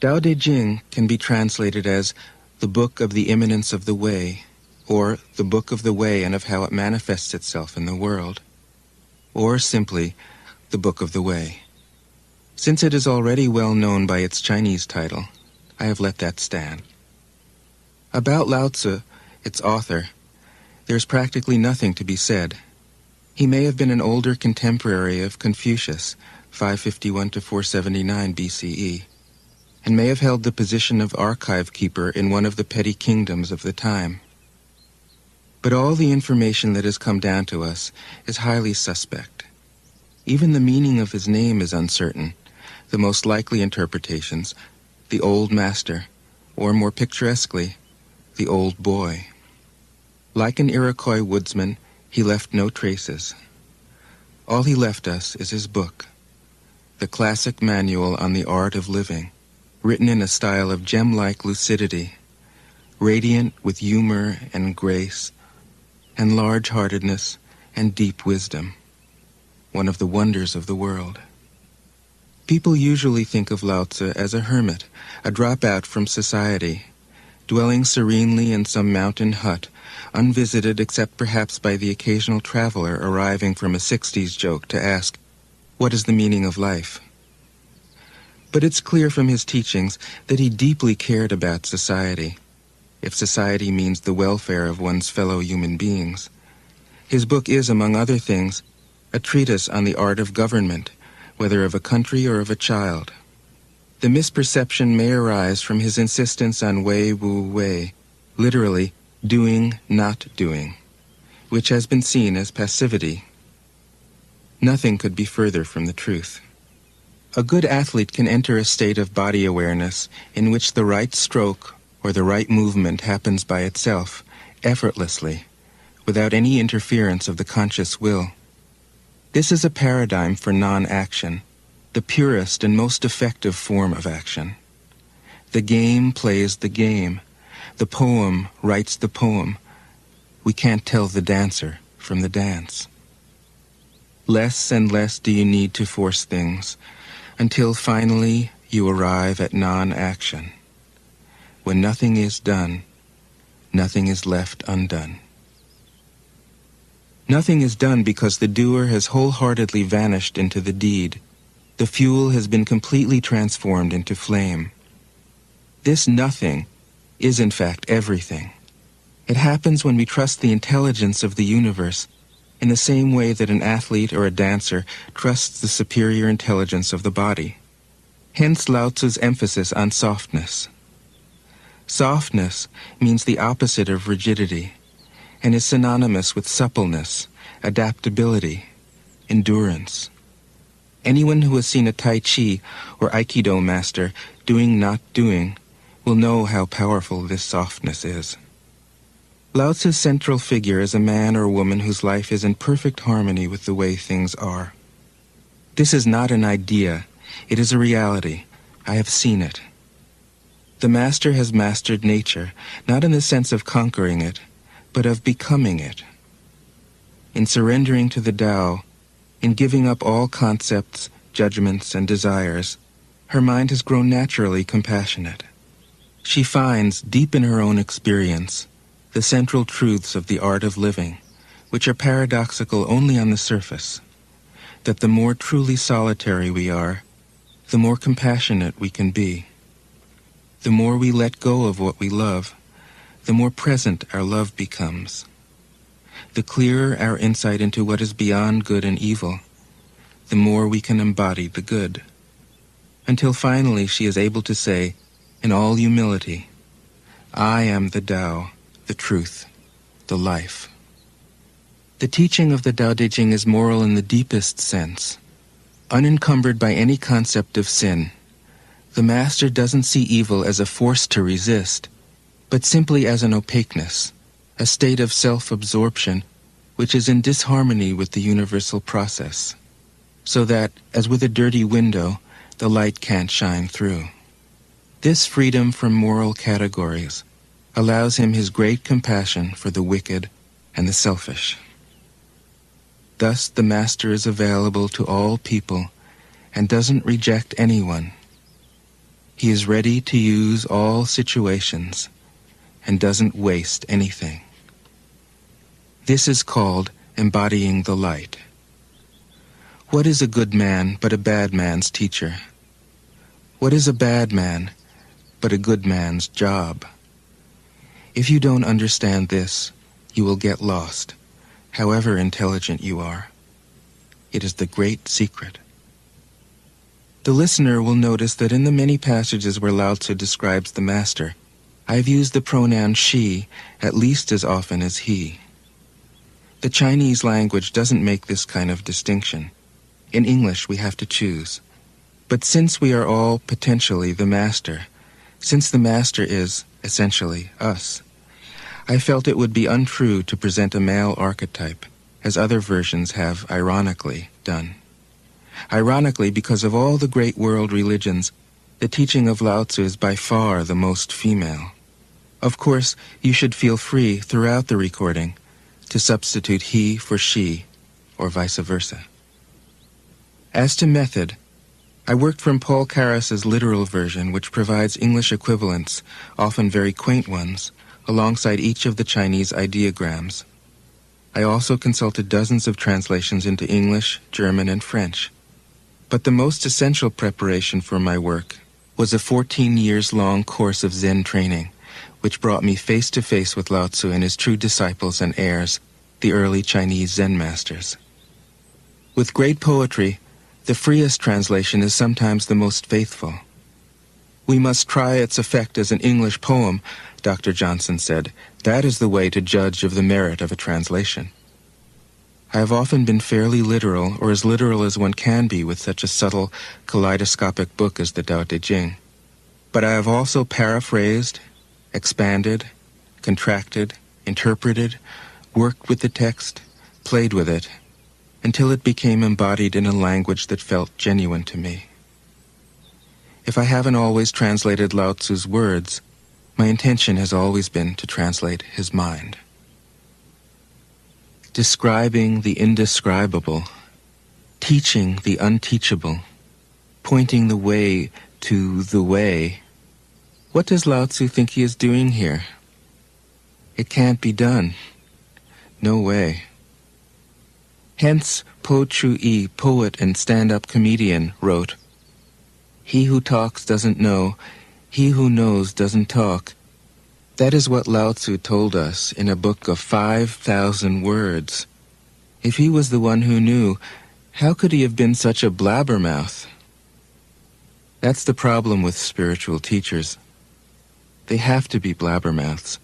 Tao Te Ching can be translated as the Book of the Immanence of the Way, or the Book of the Way and of how it manifests itself in the world, or simply the Book of the Way. Since it is already well known by its Chinese title, I have let that stand. About Lao Tzu, its author, there's practically nothing to be said. He may have been an older contemporary of Confucius, 551 to 479 BCE, and may have held the position of archive keeper in one of the petty kingdoms of the time. But all the information that has come down to us is highly suspect. Even the meaning of his name is uncertain. The most likely interpretations, the old master, or more picturesquely, the old boy. Like an Iroquois woodsman, he left no traces. All he left us is his book, the classic manual on the art of living, written in a style of gem-like lucidity, radiant with humor and grace, and large-heartedness and deep wisdom, one of the wonders of the world. People usually think of Lao Tzu as a hermit, a dropout from society, dwelling serenely in some mountain hut, unvisited except perhaps by the occasional traveler arriving from a 60s joke to ask, "What is the meaning of life?" But it's clear from his teachings that he deeply cared about society, if society means the welfare of one's fellow human beings. His book is, among other things, a treatise on the art of government, whether of a country or of a child. The misperception may arise from his insistence on wei wu wei, literally doing, not doing, which has been seen as passivity. Nothing could be further from the truth. A good athlete can enter a state of body awareness in which the right stroke or the right movement happens by itself, effortlessly, without any interference of the conscious will. This is a paradigm for non-action, the purest and most effective form of action. The game plays the game. The poem writes the poem. We can't tell the dancer from the dance. Less and less do you need to force things, until finally you arrive at non-action. When nothing is done, nothing is left undone. Nothing is done because the doer has wholeheartedly vanished into the deed. The fuel has been completely transformed into flame. This nothing is in fact everything. It happens when we trust the intelligence of the universe in the same way that an athlete or a dancer trusts the superior intelligence of the body. Hence Lao Tzu's emphasis on softness. Softness means the opposite of rigidity and is synonymous with suppleness, adaptability, endurance. Anyone who has seen a Tai Chi or Aikido master doing not doing will know how powerful this softness is. Lao Tzu's central figure is a man or woman whose life is in perfect harmony with the way things are. This is not an idea, it is a reality. I have seen it. The master has mastered nature, not in the sense of conquering it, but of becoming it. In surrendering to the Tao, in giving up all concepts, judgments, and desires, her mind has grown naturally compassionate. She finds, deep in her own experience, the central truths of the art of living, which are paradoxical only on the surface, that the more truly solitary we are, the more compassionate we can be. The more we let go of what we love, the more present our love becomes. The clearer our insight into what is beyond good and evil, the more we can embody the good. Until finally she is able to say, in all humility, I am the Tao, the truth, the life. The teaching of the Tao Te Ching is moral in the deepest sense. Unencumbered by any concept of sin, the master doesn't see evil as a force to resist, but simply as an opaqueness, a state of self-absorption which is in disharmony with the universal process, so that, as with a dirty window, the light can't shine through. This freedom from moral categories allows him his great compassion for the wicked and the selfish. Thus the master is available to all people and doesn't reject anyone. He is ready to use all situations and doesn't waste anything. This is called embodying the light. What is a good man but a bad man's teacher? What is a bad man but a good man's job? If you don't understand this, you will get lost, however intelligent you are. It is the great secret. The listener will notice that in the many passages where Lao Tzu describes the master, I have used the pronoun she at least as often as he. The Chinese language doesn't make this kind of distinction. In English, we have to choose. But since we are all potentially the master, since the master is, essentially, us, I felt it would be untrue to present a male archetype, as other versions have ironically done. Ironically, because of all the great world religions, the teaching of Lao Tzu is by far the most female. Of course, you should feel free throughout the recording to substitute he for she, or vice versa. As to method, I worked from Paul Carus's literal version, which provides English equivalents, often very quaint ones, alongside each of the Chinese ideograms. I also consulted dozens of translations into English, German, and French. But the most essential preparation for my work was a 14 years-long course of Zen training, which brought me face to face with Lao Tzu and his true disciples and heirs, the early Chinese Zen masters. With great poetry, the freest translation is sometimes the most faithful. We must try its effect as an English poem, Dr. Johnson said. That is the way to judge of the merit of a translation. I have often been fairly literal, or as literal as one can be with such a subtle, kaleidoscopic book as the Tao Te Ching. But I have also paraphrased, expanded, contracted, interpreted, worked with the text, played with it, until it became embodied in a language that felt genuine to me. If I haven't always translated Lao Tzu's words, my intention has always been to translate his mind. Describing the indescribable, teaching the unteachable, pointing the way to the way. What does Lao Tzu think he is doing here? It can't be done. No way. Hence, Po Chu-yi, poet and stand-up comedian, wrote, "He who talks doesn't know, he who knows doesn't talk." That is what Lao Tzu told us in a book of 5,000 words. If he was the one who knew, how could he have been such a blabbermouth? That's the problem with spiritual teachers. They have to be blabbermouths.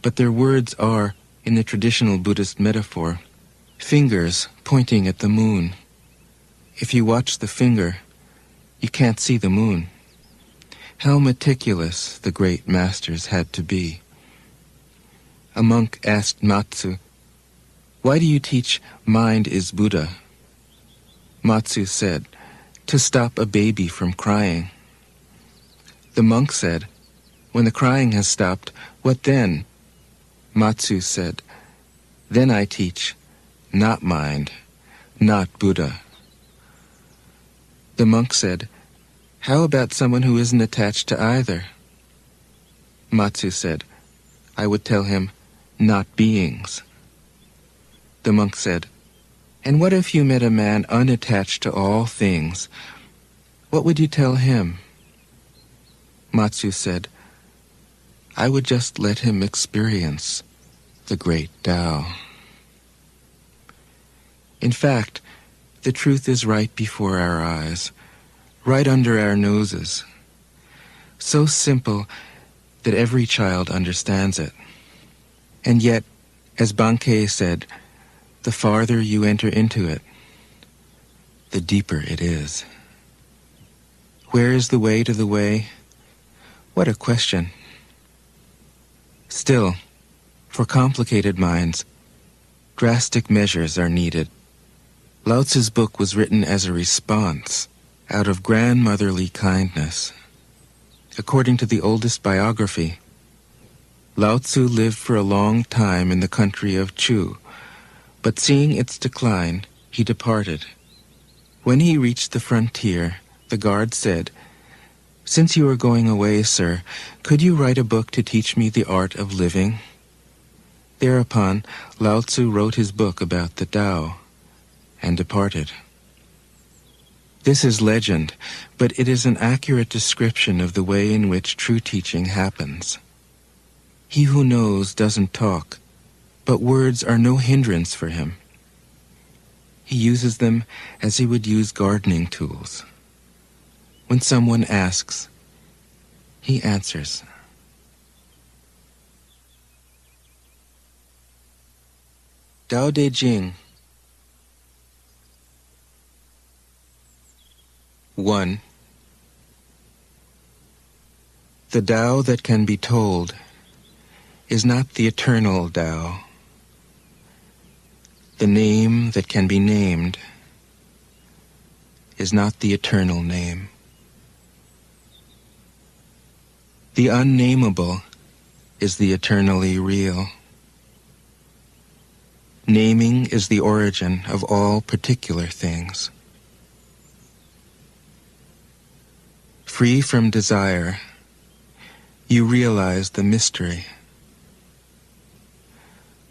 But their words are, in the traditional Buddhist metaphor, fingers pointing at the moon. If you watch the finger, you can't see the moon. How meticulous the great masters had to be. A monk asked Matsu, "Why do you teach mind is Buddha?" Matsu said, "To stop a baby from crying." The monk said, "When the crying has stopped, what then?" Matsu said, "Then I teach, not mind, not Buddha." The monk said, "How about someone who isn't attached to either?" Matsu said, "I would tell him, not beings." The monk said, "And what if you met a man unattached to all things? What would you tell him?" Matsu said, "I would just let him experience the great Tao." In fact, the truth is right before our eyes, right under our noses, so simple that every child understands it. And yet, as Bankei said, the farther you enter into it, the deeper it is. Where is the way to the way? What a question. Still, for complicated minds, drastic measures are needed. Lao Tzu's book was written as a response out of grandmotherly kindness. According to the oldest biography, Lao Tzu lived for a long time in the country of Chu, but seeing its decline, he departed. When he reached the frontier, the guard said, Since you are going away, sir, could you write a book to teach me the art of living? Thereupon, Lao Tzu wrote his book about the Tao and departed. This is legend, but it is an accurate description of the way in which true teaching happens. He who knows doesn't talk, but words are no hindrance for him. He uses them as he would use gardening tools. When someone asks, he answers. Tao Te Ching. 1. The Tao that can be told is not the eternal Tao. The name that can be named is not the eternal name. The unnameable is the eternally real. Naming is the origin of all particular things. Free from desire, you realize the mystery.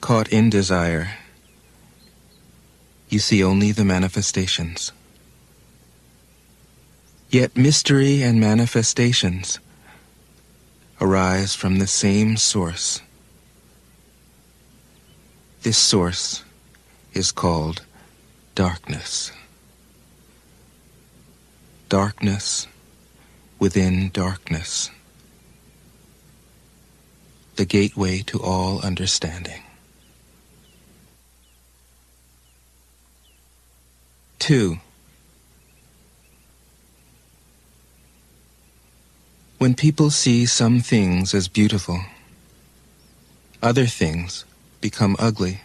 Caught in desire, you see only the manifestations. Yet mystery and manifestations arise from the same source. This source is called darkness. Darkness within darkness. The gateway to all understanding. 2. When people see some things as beautiful, other things become ugly.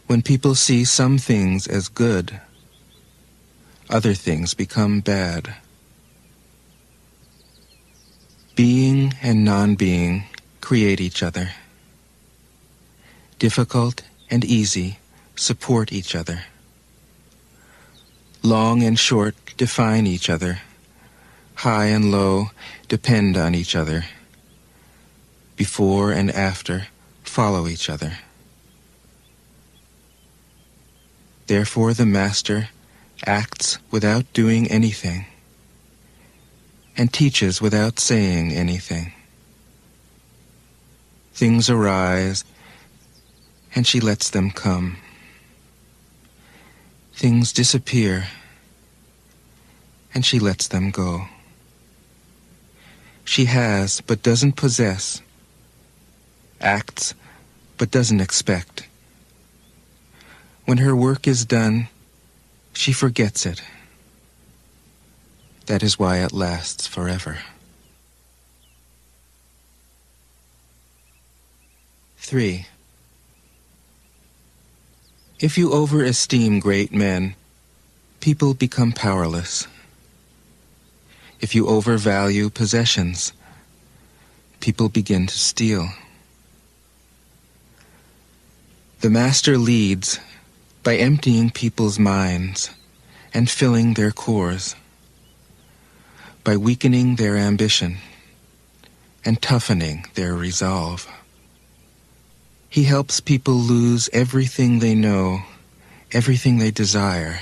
When people see some things as good, other things become bad. Being and non-being create each other. Difficult and easy support each other. Long and short define each other. High and low depend on each other. Before and after follow each other. Therefore the Master acts without doing anything and teaches without saying anything. Things arise and she lets them come. Things disappear and she lets them go. She has but doesn't possess, acts but doesn't expect. When her work is done, she forgets it. That is why it lasts forever. 3. If you overesteem great men, people become powerless. If you overvalue possessions, people begin to steal. The Master leads by emptying people's minds and filling their cores, by weakening their ambition and toughening their resolve. He helps people lose everything they know, everything they desire,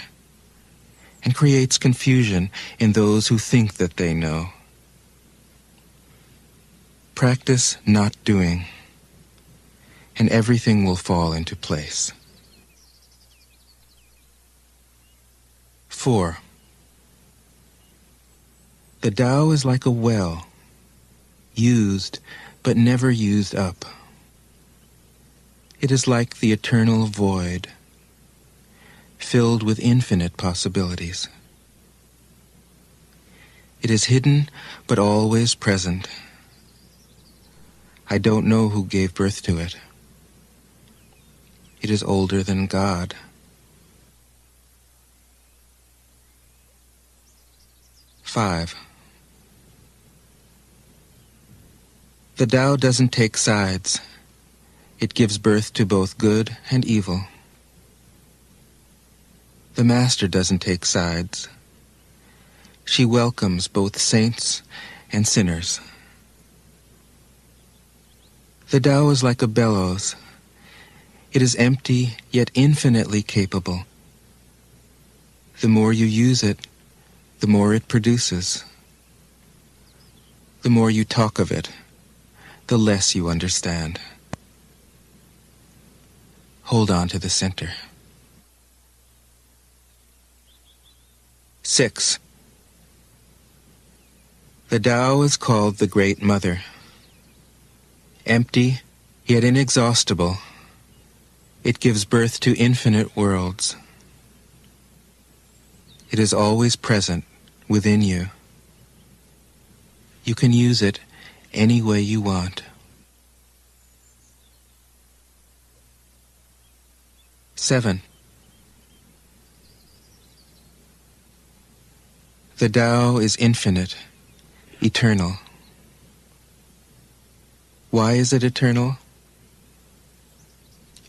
and creates confusion in those who think that they know. Practice not doing, and everything will fall into place. 4. The Tao is like a well, used but never used up. It is like the eternal void, filled with infinite possibilities. It is hidden but always present. I don't know who gave birth to it. It is older than God. 5. The Tao doesn't take sides. It gives birth to both good and evil. The Master doesn't take sides. She welcomes both saints and sinners. The Tao is like a bellows. It is empty, yet infinitely capable. The more you use it, the more it produces. The more you talk of it, the less you understand. Hold on to the center. 6. The Tao is called the Great Mother. Empty, yet inexhaustible, it gives birth to infinite worlds. It is always present within you. You can use it any way you want. 7. The Tao is infinite, eternal. Why is it eternal?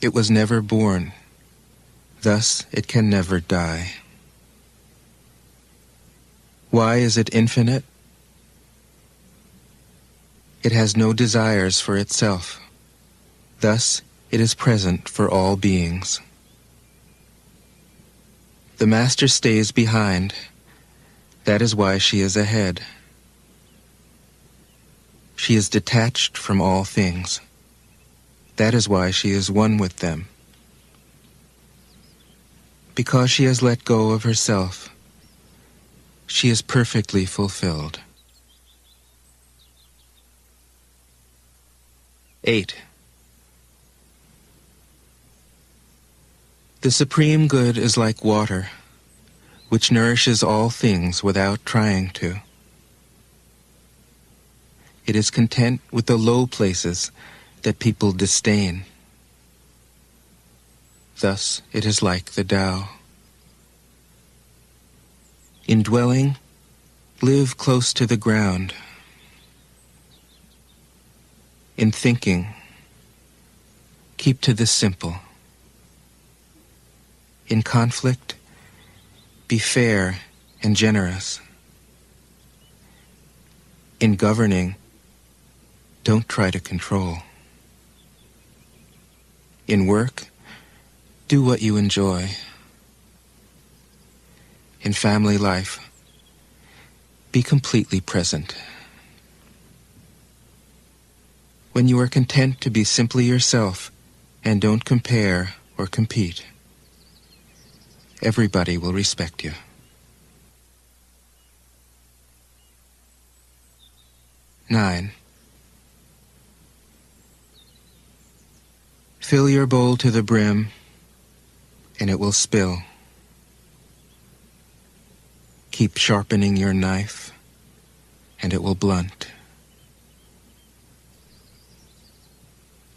It was never born, thus it can never die. Why is it infinite? It has no desires for itself, thus it is present for all beings. The Master stays behind. That is why she is ahead. She is detached from all things. That is why she is one with them. Because she has let go of herself, she is perfectly fulfilled. 8. The Supreme Good is like water, which nourishes all things without trying to. It is content with the low places that people disdain. Thus it is like the Tao. In dwelling, live close to the ground. In thinking, keep to the simple. In conflict, be fair and generous. In governing, don't try to control. In work, do what you enjoy. In family life, be completely present. When you are content to be simply yourself and don't compare or compete, everybody will respect you. 9. Fill your bowl to the brim, and it will spill. Keep sharpening your knife, and it will blunt.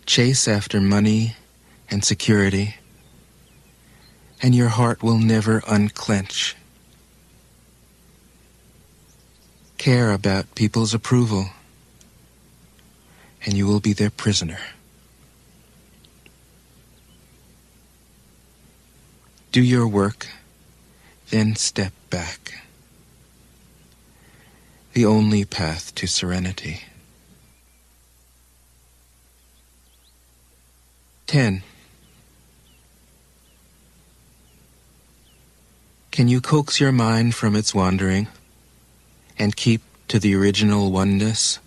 Chase after money and security, and your heart will never unclench. Care about people's approval, and you will be their prisoner. Do your work, then step back. The only path to serenity. 10. Can you coax your mind from its wandering and keep to the original oneness?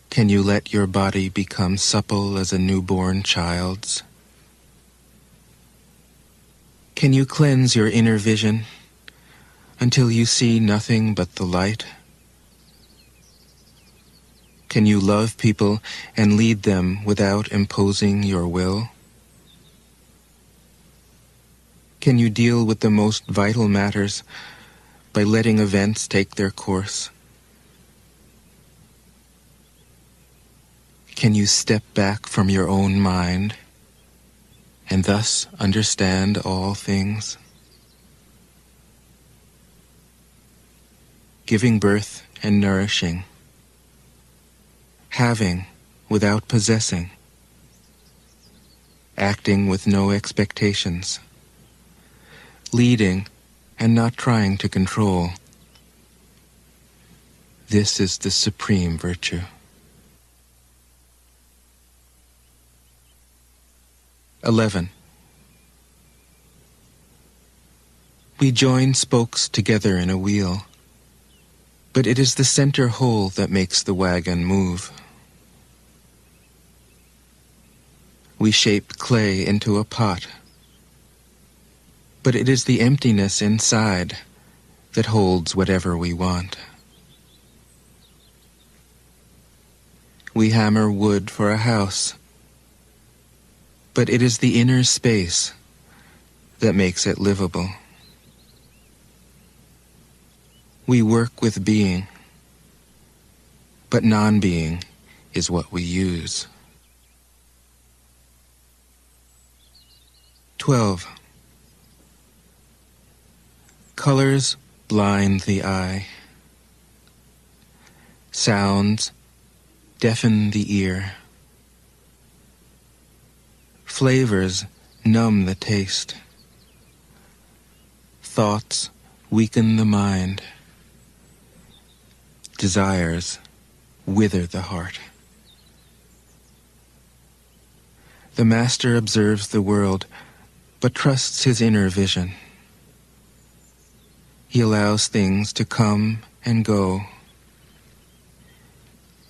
Can you let your body become supple as a newborn child's? Can you cleanse your inner vision until you see nothing but the light? Can you love people and lead them without imposing your will? Can you deal with the most vital matters by letting events take their course? Can you step back from your own mind and thus understand all things? Giving birth and nourishing, having without possessing, acting with no expectations, leading and not trying to control. This is the supreme virtue. 11. We join spokes together in a wheel, but it is the center hole that makes the wagon move. We shape clay into a pot, but it is the emptiness inside that holds whatever we want. We hammer wood for a house, but it is the inner space that makes it livable. We work with being, but non-being is what we use. 12. Colors blind the eye. Sounds deafen the ear. Flavors numb the taste. Thoughts weaken the mind. Desires wither the heart. The master observes the world, but trusts his inner vision. He allows things to come and go.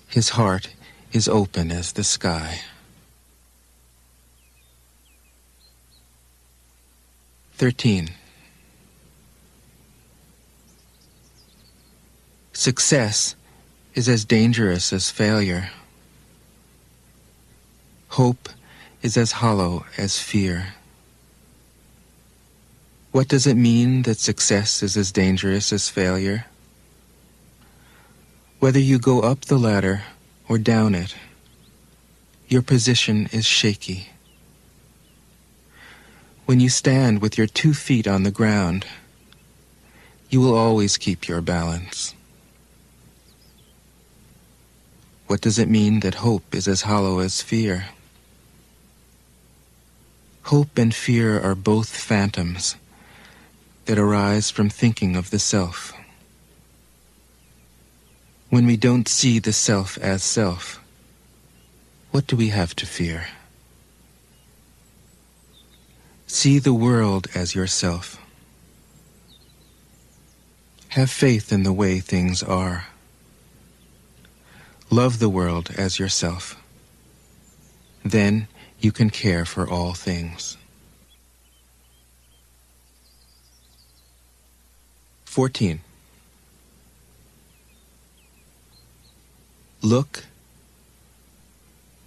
His heart is open as the sky. 13. Success is as dangerous as failure. Hope is as hollow as fear. What does it mean that success is as dangerous as failure? Whether you go up the ladder or down it, your position is shaky. When you stand with your 2 feet on the ground, you will always keep your balance. What does it mean that hope is as hollow as fear? Hope and fear are both phantoms that arise from thinking of the self. When we don't see the self as self, what do we have to fear? See the world as yourself. Have faith in the way things are. Love the world as yourself. Then you can care for all things. 14. Look,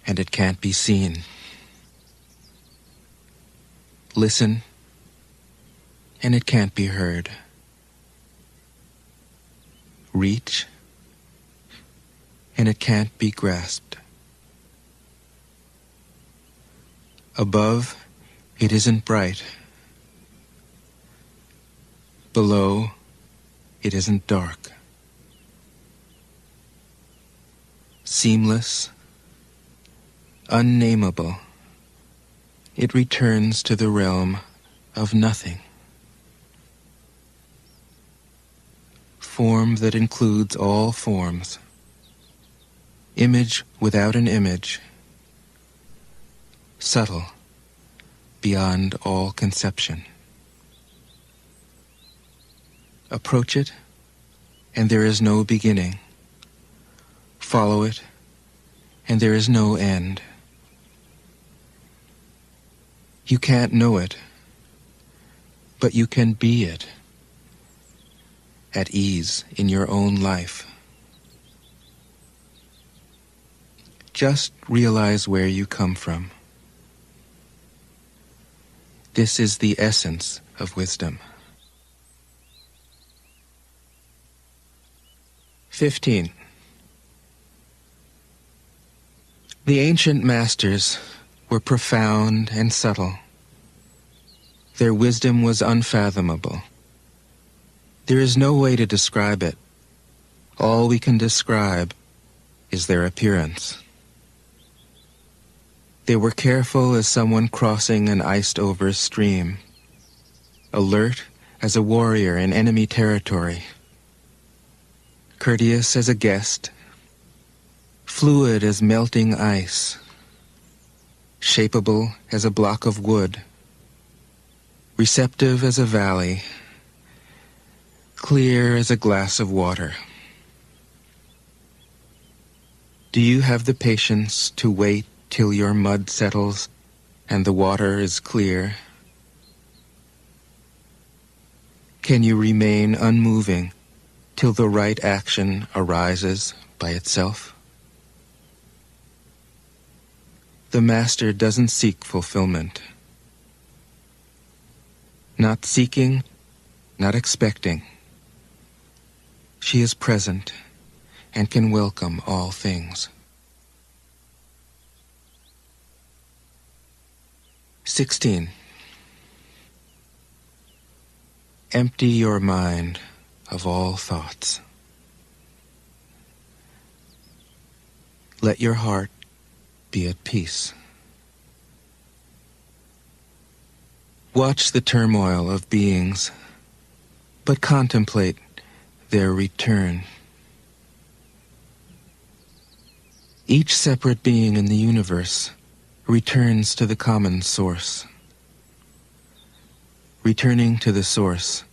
and it can't be seen. Listen, and it can't be heard. Reach, and it can't be grasped. Above, it isn't bright. Below, it isn't dark. Seamless, unnameable, it returns to the realm of nothing. Form that includes all forms. Image without an image. Subtle, beyond all conception. Approach it, and there is no beginning. Follow it, and there is no end. You can't know it, but you can be it, at ease in your own life. Just realize where you come from. This is the essence of wisdom. 15. The ancient masters were profound and subtle. Their wisdom was unfathomable. There is no way to describe it. All we can describe is their appearance. They were careful as someone crossing an iced-over stream, alert as a warrior in enemy territory, courteous as a guest, fluid as melting ice, shapeable as a block of wood, receptive as a valley, clear as a glass of water. Do you have the patience to wait till your mud settles and the water is clear? Can you remain unmoving till the right action arises by itself? The Master doesn't seek fulfillment. Not seeking, not expecting. She is present and can welcome all things. 16. Empty your mind of all thoughts. Let your heart be at peace. Watch the turmoil of beings, but contemplate their return. Each separate being in the universe returns to the common source. Returning to the source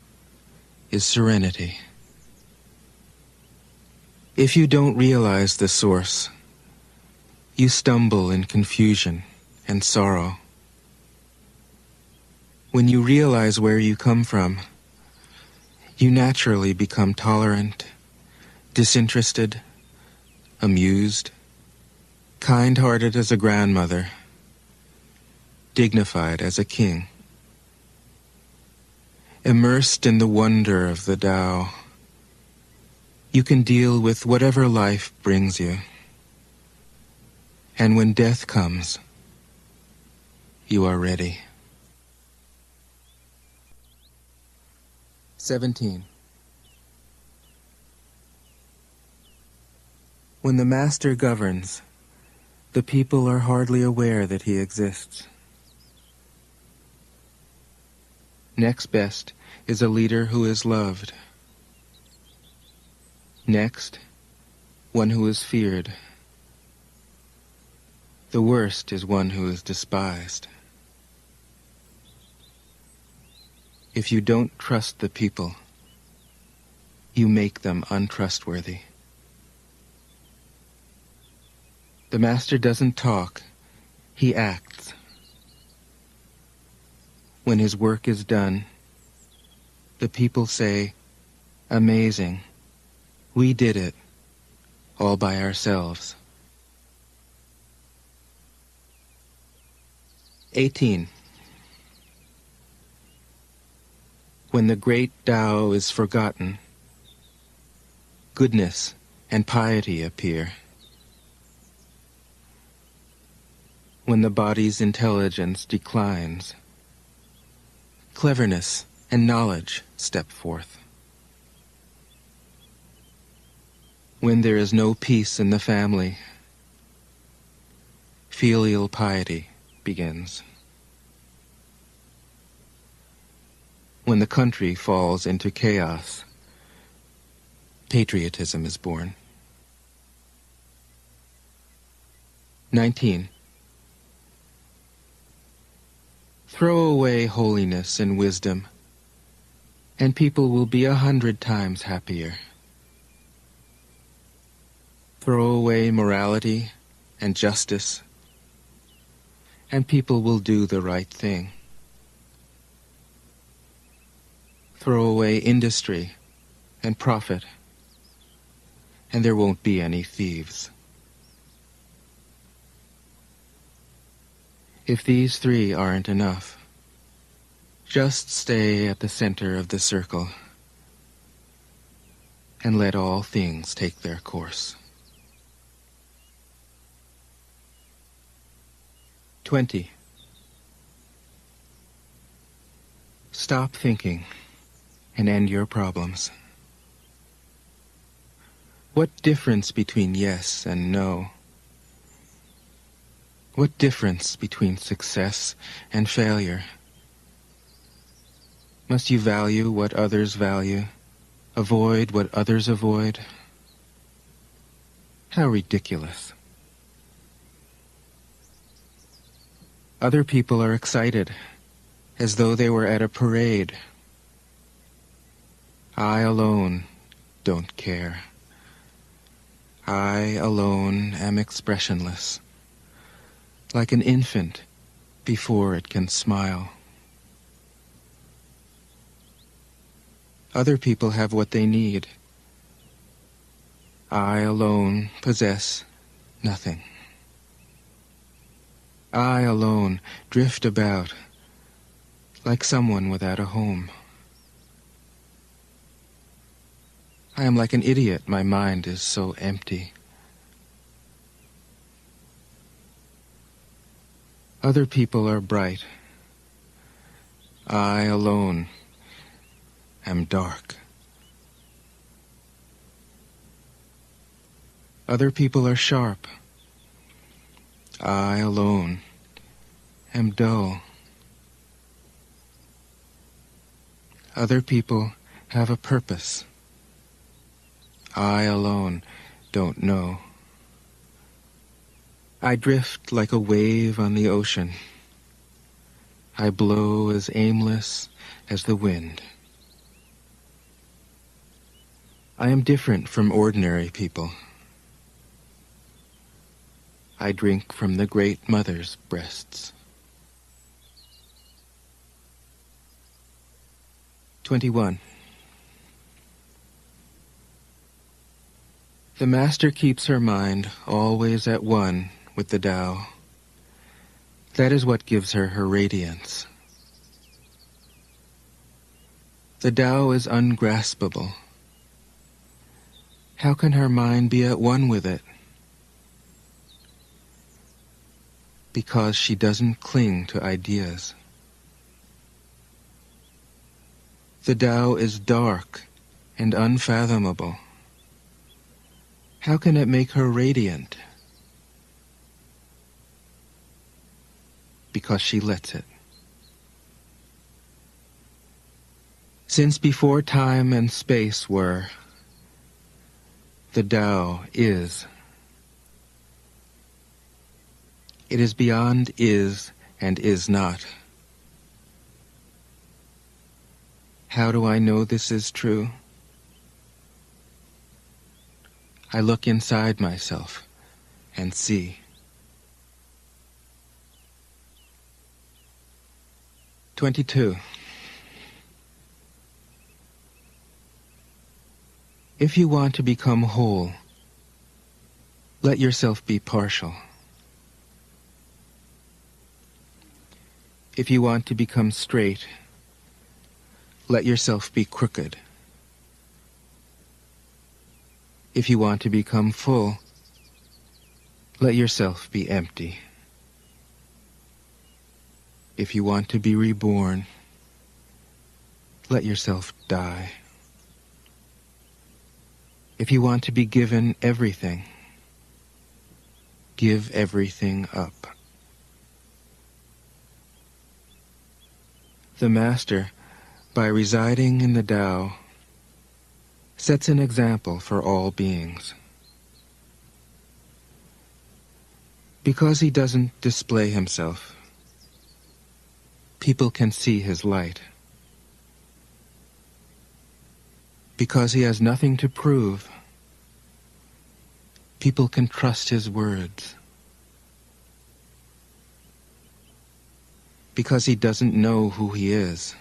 is serenity. If you don't realize the source, you stumble in confusion and sorrow. When you realize where you come from, you naturally become tolerant, disinterested, amused, kind-hearted as a grandmother, dignified as a king. Immersed in the wonder of the Tao, you can deal with whatever life brings you. And when death comes, you are ready. 17. When the Master governs, the people are hardly aware that he exists. Next best is a leader who is loved. Next, one who is feared. The worst is one who is despised. If you don't trust the people, you make them untrustworthy. The Master doesn't talk, he acts. When his work is done, the people say, "Amazing, we did it, all by ourselves." 18. When the great Tao is forgotten, goodness and piety appear. When the body's intelligence declines, cleverness and knowledge step forth. When there is no peace in the family, filial piety begins. When the country falls into chaos, patriotism is born. 19. Throw away holiness and wisdom, and people will be 100 times happier. Throw away morality and justice, and people will do the right thing. Throw away industry and profit, and there won't be any thieves. If these three aren't enough, just stay at the center of the circle and let all things take their course. 20. Stop thinking and end your problems. What difference between yes and no? What difference between success and failure? Must you value what others value, avoid what others avoid? How ridiculous. Other people are excited, as though they were at a parade. I alone don't care. I alone am expressionless, like an infant before it can smile. Other people have what they need. I alone possess nothing. I alone drift about like someone without a home. I am like an idiot, my mind is so empty. Other people are bright. I alone am dark. Other people are sharp. I alone am dull. Other people have a purpose. I alone don't know. I drift like a wave on the ocean. I blow as aimless as the wind. I am different from ordinary people. I drink from the Great Mother's breasts. 21. The Master keeps her mind always at one with the Tao. That is what gives her her radiance. The Tao is ungraspable. How can her mind be at one with it? Because she doesn't cling to ideas. The Tao is dark and unfathomable. How can it make her radiant? Because she lets it. Since before time and space were, the Tao is. It is beyond is and is not. How do I know this is true? I look inside myself and see. 22. If you want to become whole, let yourself be partial. If you want to become straight, let yourself be crooked. If you want to become full, let yourself be empty. If you want to be reborn, let yourself die. If you want to be given everything, give everything up. The Master, by residing in the Tao, sets an example for all beings. Because he doesn't display himself, people can see his light. Because he has nothing to prove, people can trust his words. Because he doesn't know who he is,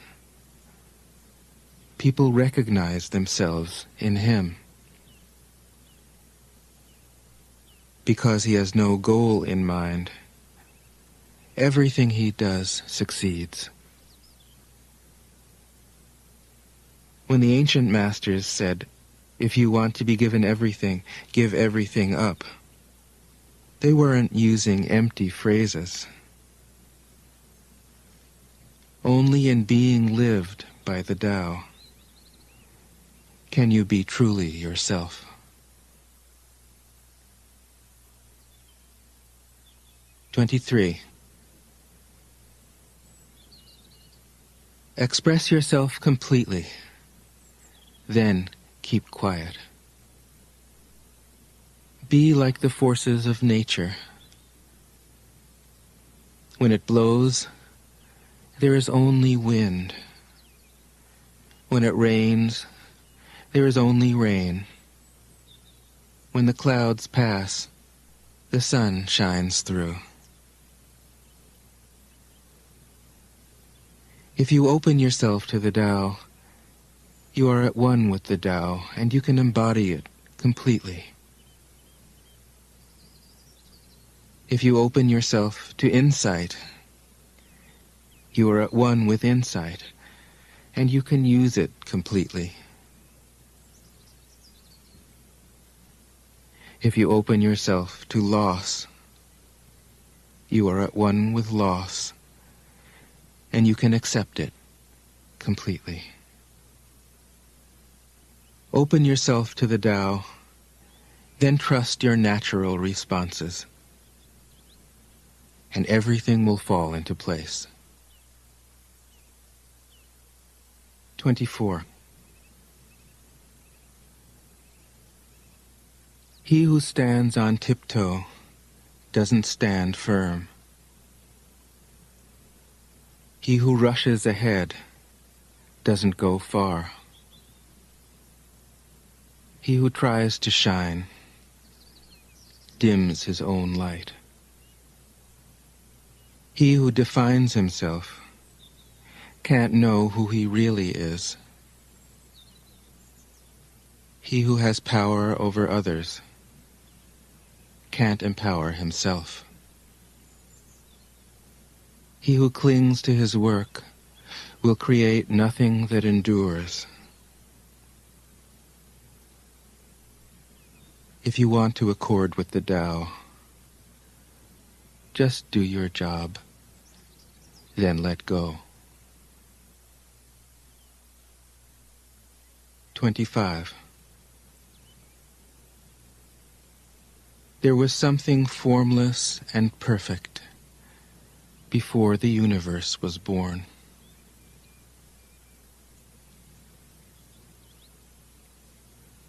people recognize themselves in him. Because he has no goal in mind, everything he does succeeds. When the ancient masters said, "If you want to be given everything, give everything up," they weren't using empty phrases. Only in being lived by the Tao can you be truly yourself. (23) Express yourself completely. Then keep quiet. Be like the forces of nature. When it blows, there is only wind. When it rains, there is only rain. When the clouds pass, the sun shines through. If you open yourself to the Tao, you are at one with the Tao, and you can embody it completely. If you open yourself to insight, you are at one with insight, and you can use it completely. If you open yourself to loss, you are at one with loss, and you can accept it completely. Open yourself to the Tao, then trust your natural responses, and everything will fall into place. 24. He who stands on tiptoe doesn't stand firm. He who rushes ahead doesn't go far. He who tries to shine dims his own light. He who defines himself can't know who he really is. He who has power over others can't empower himself. He who clings to his work will create nothing that endures. If you want to accord with the Tao, just do your job, then let go. 25. There was something formless and perfect before the universe was born.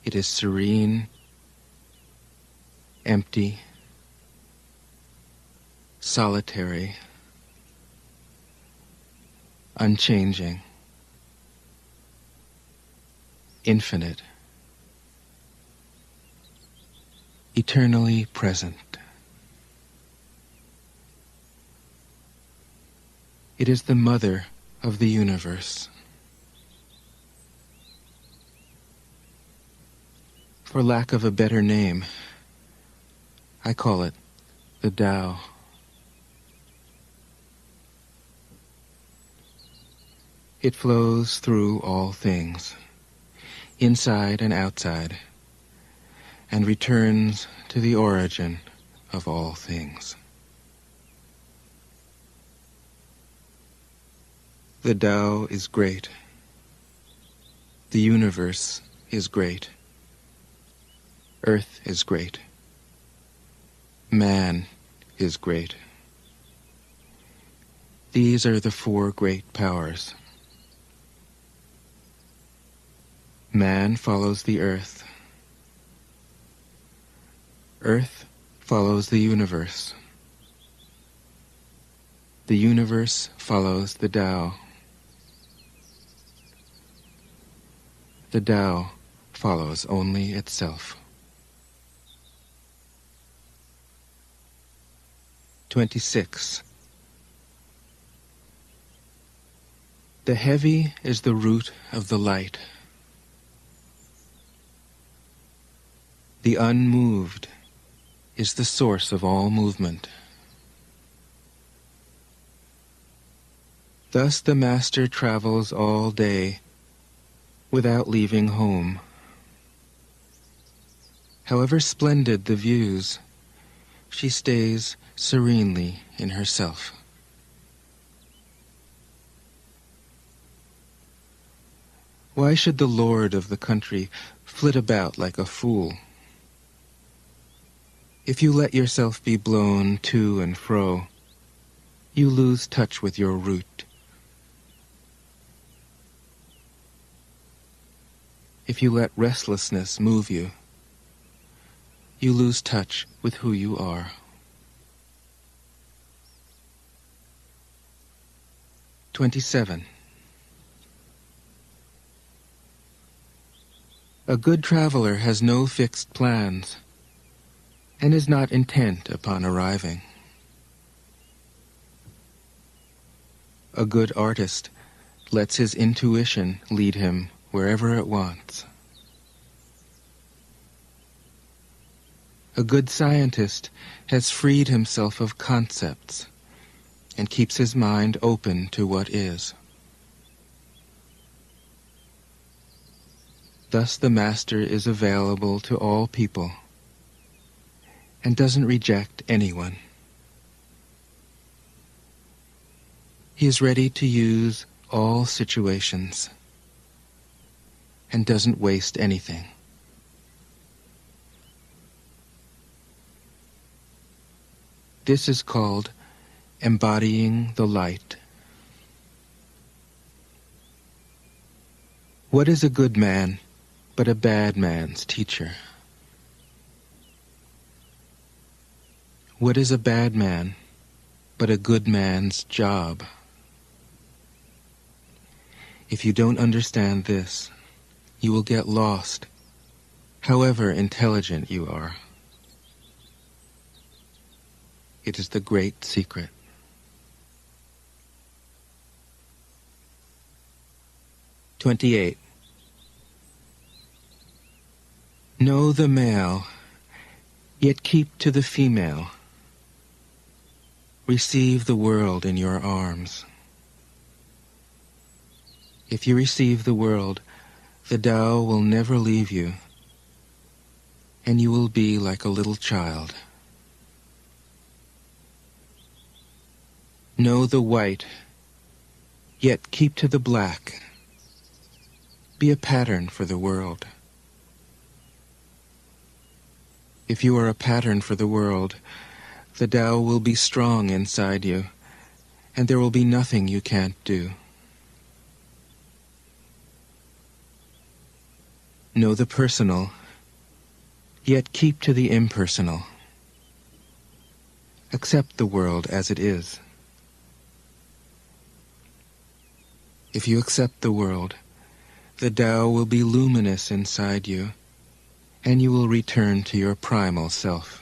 It is serene, empty, solitary, unchanging, infinite, eternally present. It is the mother of the universe. For lack of a better name, I call it the Tao. It flows through all things, inside and outside, and returns to the origin of all things. The Tao is great. The universe is great. Earth is great. Man is great. These are the four great powers. Man follows the earth. Earth follows the universe. The universe follows the Tao. The Tao follows only itself. 26. The heavy is the root of the light. The unmoved is the source of all movement. Thus the master travels all day without leaving home. However splendid the views, she stays serenely in herself. Why should the lord of the country flit about like a fool? If you let yourself be blown to and fro, you lose touch with your root. if you let restlessness move you, you lose touch with who you are. 27. A good traveler has no fixed plans and is not intent upon arriving. A good artist lets his intuition lead him wherever it wants. A good scientist has freed himself of concepts and keeps his mind open to what is. Thus the master is available to all people and doesn't reject anyone. He is ready to use all situations and doesn't waste anything. This is called embodying the light. What is a good man but a bad man's teacher? What is a bad man but a good man's job? If you don't understand this, you will get lost, however intelligent you are. It is the great secret. 28. Know the male, yet keep to the female. Receive the world in your arms. If you receive the world, the Tao will never leave you, and you will be like a little child. Know the white, yet keep to the black. Be a pattern for the world. If you are a pattern for the world, the Tao will be strong inside you, and there will be nothing you can't do. Know the personal, yet keep to the impersonal. Accept the world as it is. If you accept the world, the Tao will be luminous inside you, and you will return to your primal self.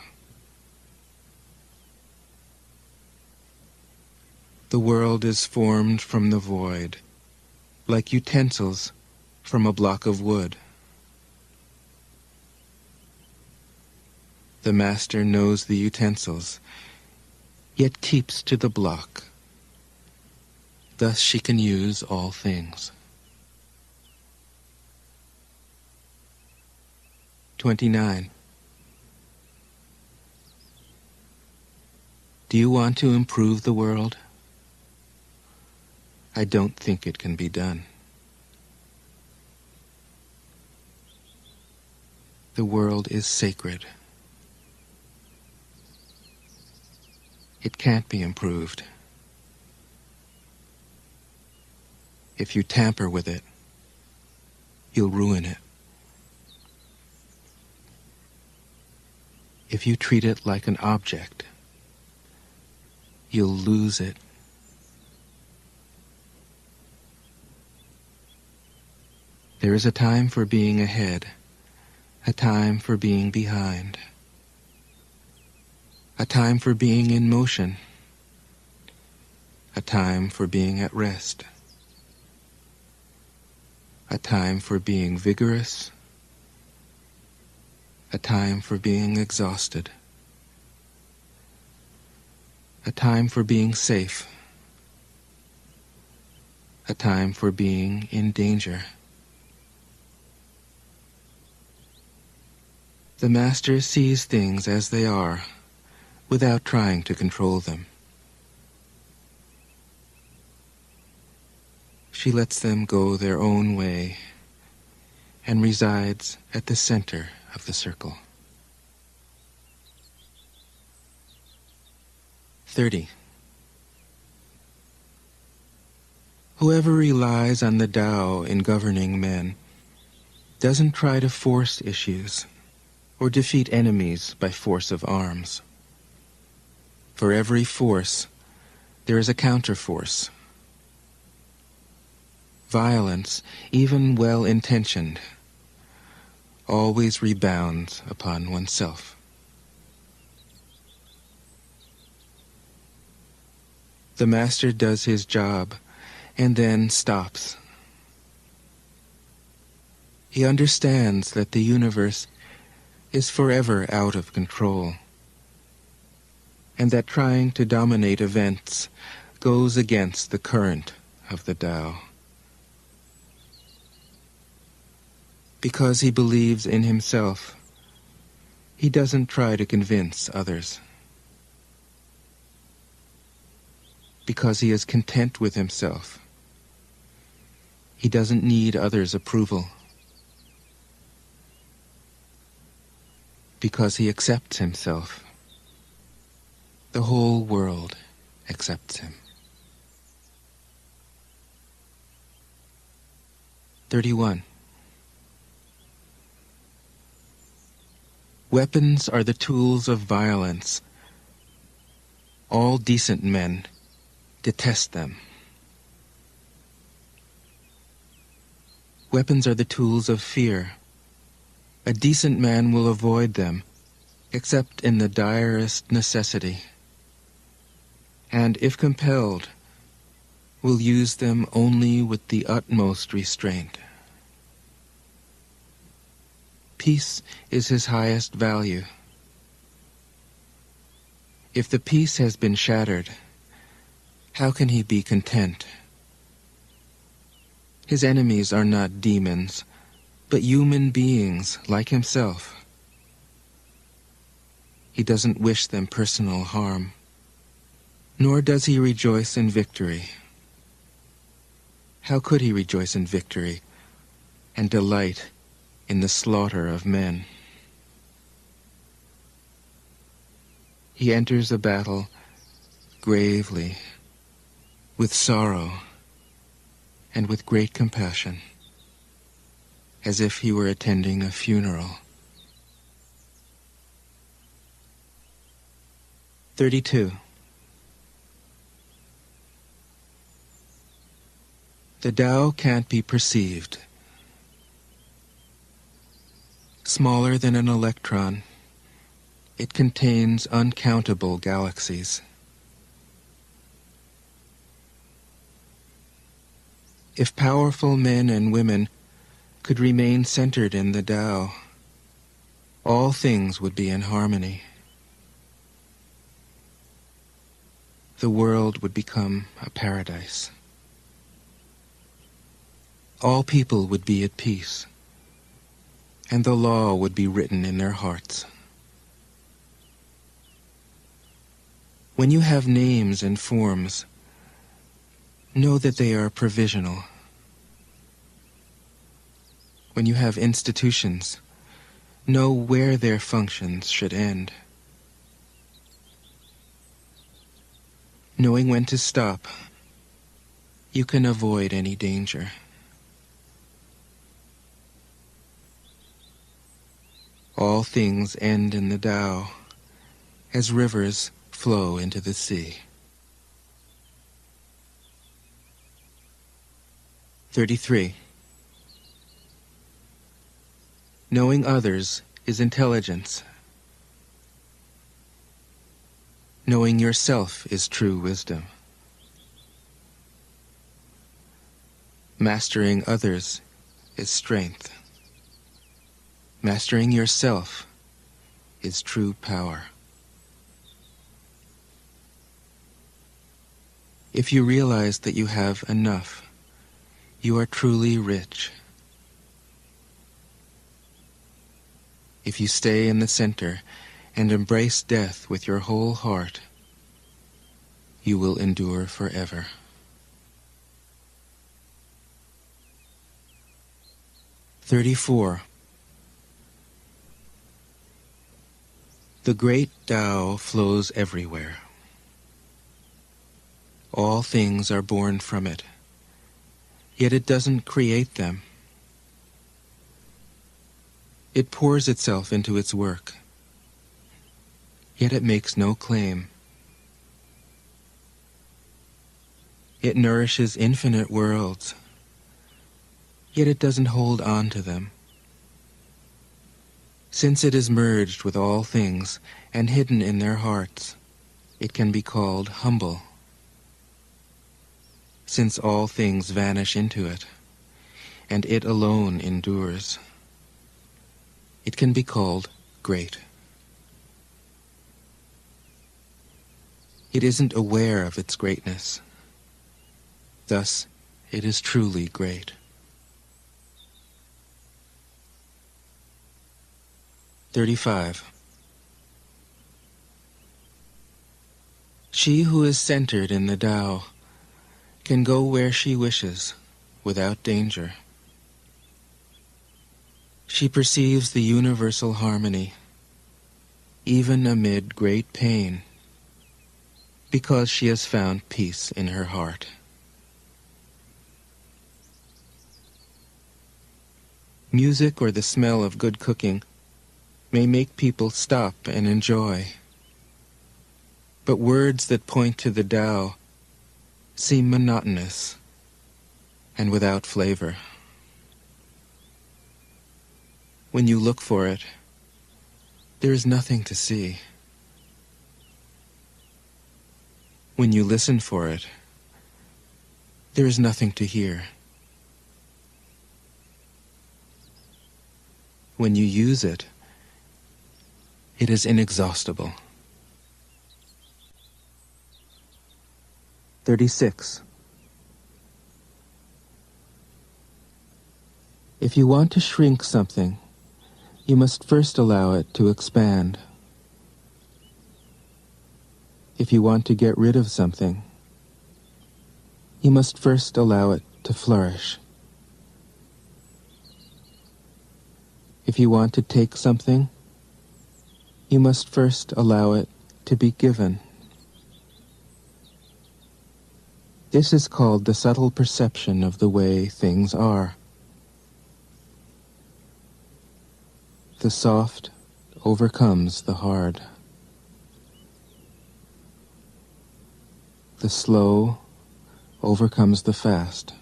The world is formed from the void, like utensils from a block of wood. The master knows the utensils, yet keeps to the block. Thus she can use all things. 29. Do you want to improve the world? I don't think it can be done. The world is sacred. It can't be improved. If you tamper with it, you'll ruin it. If you treat it like an object, you'll lose it. There is a time for being ahead, a time for being behind, a time for being in motion, a time for being at rest, a time for being vigorous, a time for being exhausted, a time for being safe, a time for being in danger. The master sees things as they are, without trying to control them. She lets them go their own way and resides at the center of the circle. 30. Whoever relies on the Tao in governing men doesn't try to force issues or defeat enemies by force of arms. For every force, there is a counterforce. Violence, even well-intentioned, always rebounds upon oneself. The master does his job and then stops. He understands that the universe is forever out of control, and that trying to dominate events goes against the current of the Tao. Because he believes in himself, he doesn't try to convince others. Because he is content with himself, he doesn't need others' approval. Because he accepts himself, the whole world accepts him. 31. Weapons are the tools of violence. All decent men detest them. Weapons are the tools of fear. A decent man will avoid them, except in the direst necessity, and if compelled, will use them only with the utmost restraint. Peace is his highest value. If the peace has been shattered, how can he be content? His enemies are not demons, but human beings like himself. He doesn't wish them personal harm, nor does he rejoice in victory. How could he rejoice in victory and delight in the slaughter of men? He enters a battle gravely, with sorrow, and with great compassion, as if he were attending a funeral. 32. The Tao can't be perceived. Smaller than an electron, it contains uncountable galaxies. If powerful men and women could remain centered in the Tao, all things would be in harmony. The world would become a paradise. All people would be at peace, and the law would be written in their hearts. When you have names and forms, know that they are provisional. When you have institutions, know where their functions should end. Knowing when to stop, you can avoid any danger. All things end in the Tao, as rivers flow into the sea. 33. Knowing others is intelligence. Knowing yourself is true wisdom. Mastering others is strength. Mastering yourself is true power. If you realize that you have enough, you are truly rich. If you stay in the center and embrace death with your whole heart, you will endure forever. 34. The great Tao flows everywhere. All things are born from it, yet it doesn't create them. It pours itself into its work, yet it makes no claim. It nourishes infinite worlds, yet it doesn't hold on to them. Since it is merged with all things and hidden in their hearts, it can be called humble. Since all things vanish into it, and it alone endures, it can be called great. It isn't aware of its greatness. Thus, it is truly great. 35. She who is centered in the Tao can go where she wishes without danger. She perceives the universal harmony, even amid great pain, because she has found peace in her heart. Music or the smell of good cooking may make people stop and enjoy, but words that point to the Tao seem monotonous and without flavor. When you look for it, there is nothing to see. When you listen for it, there is nothing to hear. When you use it, it is inexhaustible. 36. If you want to shrink something, you must first allow it to expand. If you want to get rid of something, you must first allow it to flourish. If you want to take something, you must first allow it to be given. This is called the subtle perception of the way things are. The soft overcomes the hard. The slow overcomes the fast.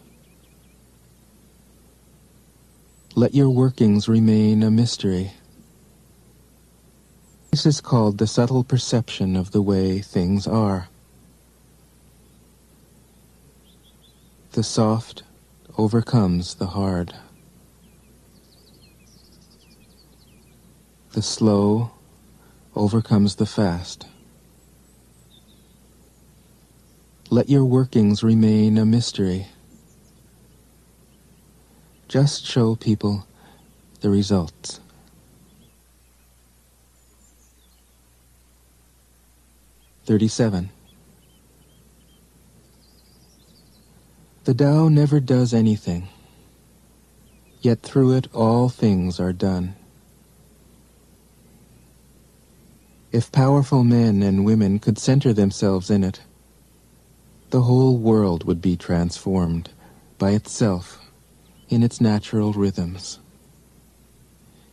Let your workings remain a mystery. This is called the subtle perception of the way things are. The soft overcomes the hard. The slow overcomes the fast. Let your workings remain a mystery. Just show people the results. 37. The Tao never does anything, yet through it all things are done. If powerful men and women could center themselves in it, the whole world would be transformed by itself in its natural rhythms.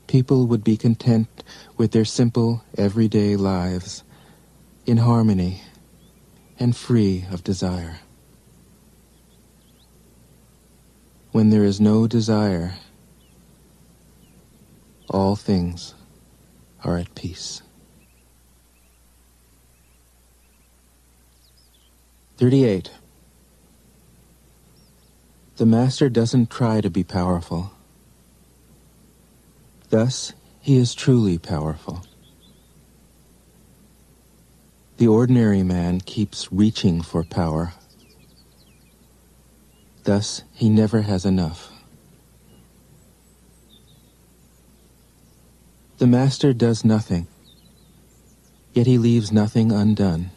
People would be content with their simple, everyday lives, in harmony and free of desire. When there is no desire, all things are at peace. 38. The master doesn't try to be powerful. Thus, he is truly powerful. The ordinary man keeps reaching for power. Thus, he never has enough. The master does nothing, yet he leaves nothing undone.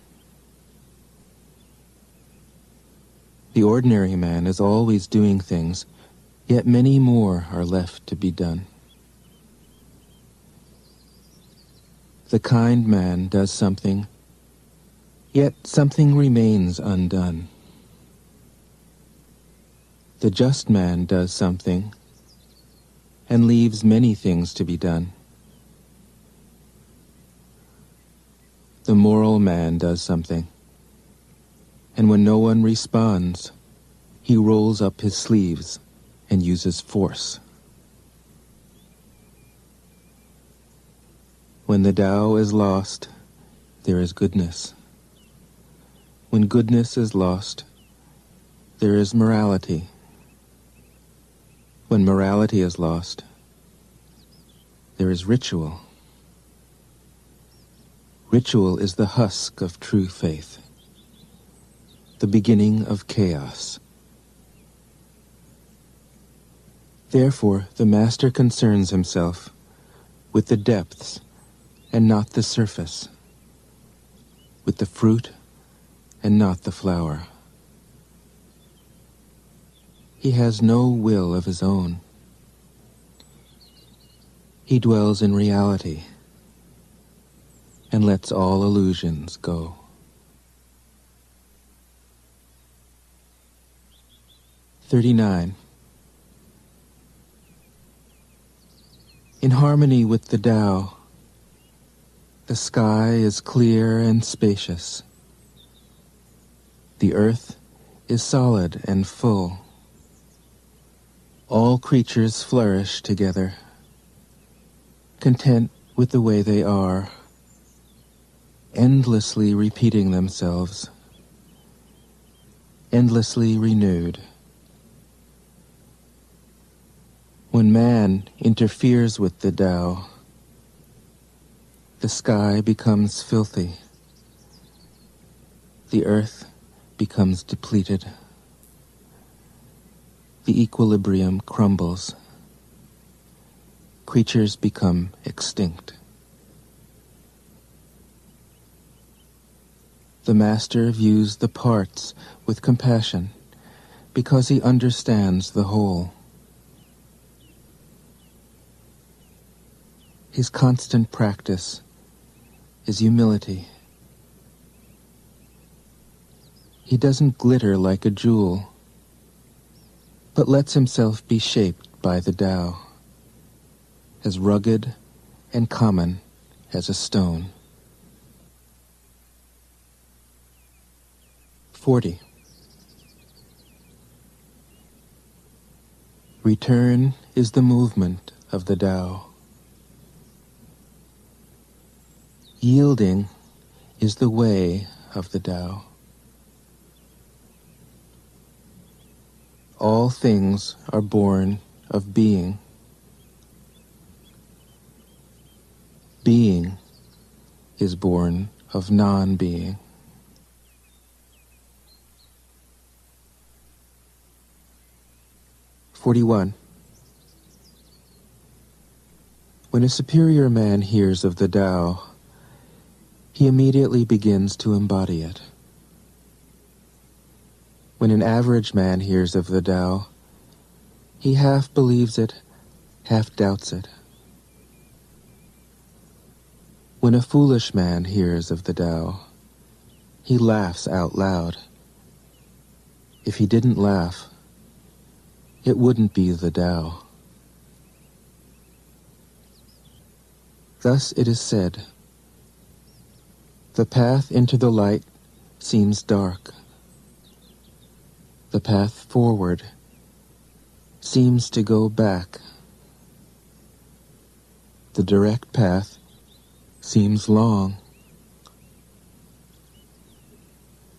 The ordinary man is always doing things, yet many more are left to be done. The kind man does something, yet something remains undone. The just man does something, and leaves many things to be done. The moral man does something, and when no one responds, he rolls up his sleeves and uses force. When the Tao is lost, there is goodness. When goodness is lost, there is morality. When morality is lost, there is ritual. Ritual is the husk of true faith, the beginning of chaos. Therefore, the master concerns himself with the depths and not the surface, with the fruit and not the flower. He has no will of his own. He dwells in reality and lets all illusions go. (39) In harmony with the Tao, the sky is clear and spacious. The earth is solid and full. All creatures flourish together, content with the way they are, endlessly repeating themselves, endlessly renewed. When man interferes with the Tao, the sky becomes filthy, the earth becomes depleted, the equilibrium crumbles, creatures become extinct. The master views the parts with compassion because he understands the whole. His constant practice is humility. He doesn't glitter like a jewel, but lets himself be shaped by the Tao, as rugged and common as a stone. 40. Return is the movement of the Tao. Yielding is the way of the Tao. All things are born of being. Being is born of non-being. (41) When a superior man hears of the Tao, he immediately begins to embody it. When an average man hears of the Tao, he half believes it, half doubts it. When a foolish man hears of the Tao, he laughs out loud. If he didn't laugh, it wouldn't be the Tao. Thus it is said, the path into the light seems dark. The path forward seems to go back. The direct path seems long.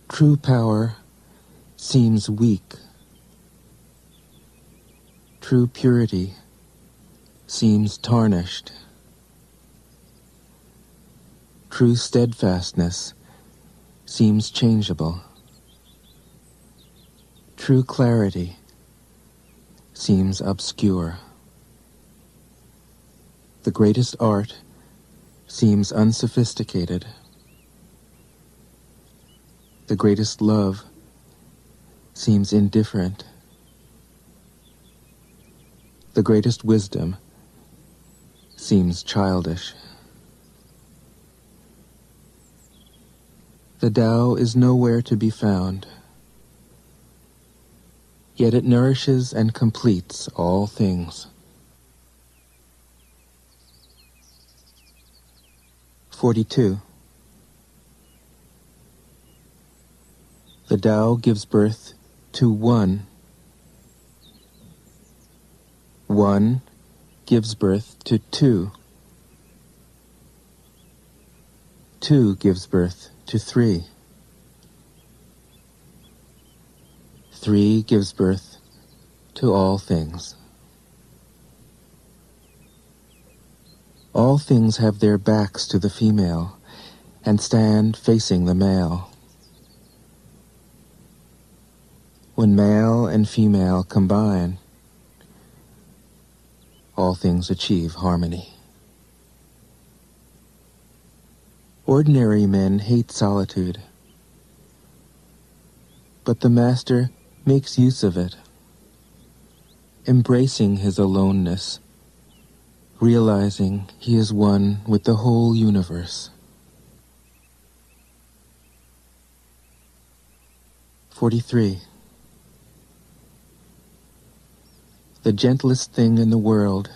True power seems weak. True purity seems tarnished. True steadfastness seems changeable. True clarity seems obscure. The greatest art seems unsophisticated. The greatest love seems indifferent. The greatest wisdom seems childish. The Tao is nowhere to be found, yet it nourishes and completes all things. 42. The Tao gives birth to one. One gives birth to two. Two gives birth to three. Three gives birth to all things. All things have their backs to the female and stand facing the male. When male and female combine, all things achieve harmony. Ordinary men hate solitude, but the Master makes use of it, embracing his aloneness, realizing he is one with the whole universe. 43. The gentlest thing in the world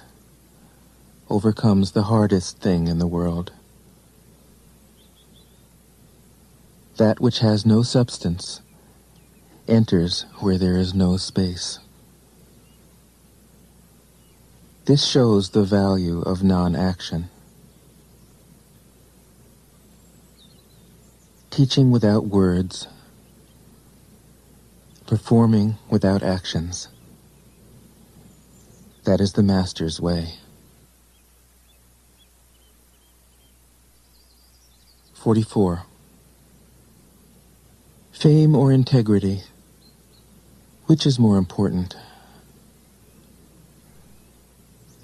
overcomes the hardest thing in the world. That which has no substance enters where there is no space. This shows the value of non-action. Teaching without words, performing without actions. That is the Master's way. 44. Fame or integrity? Which is more important?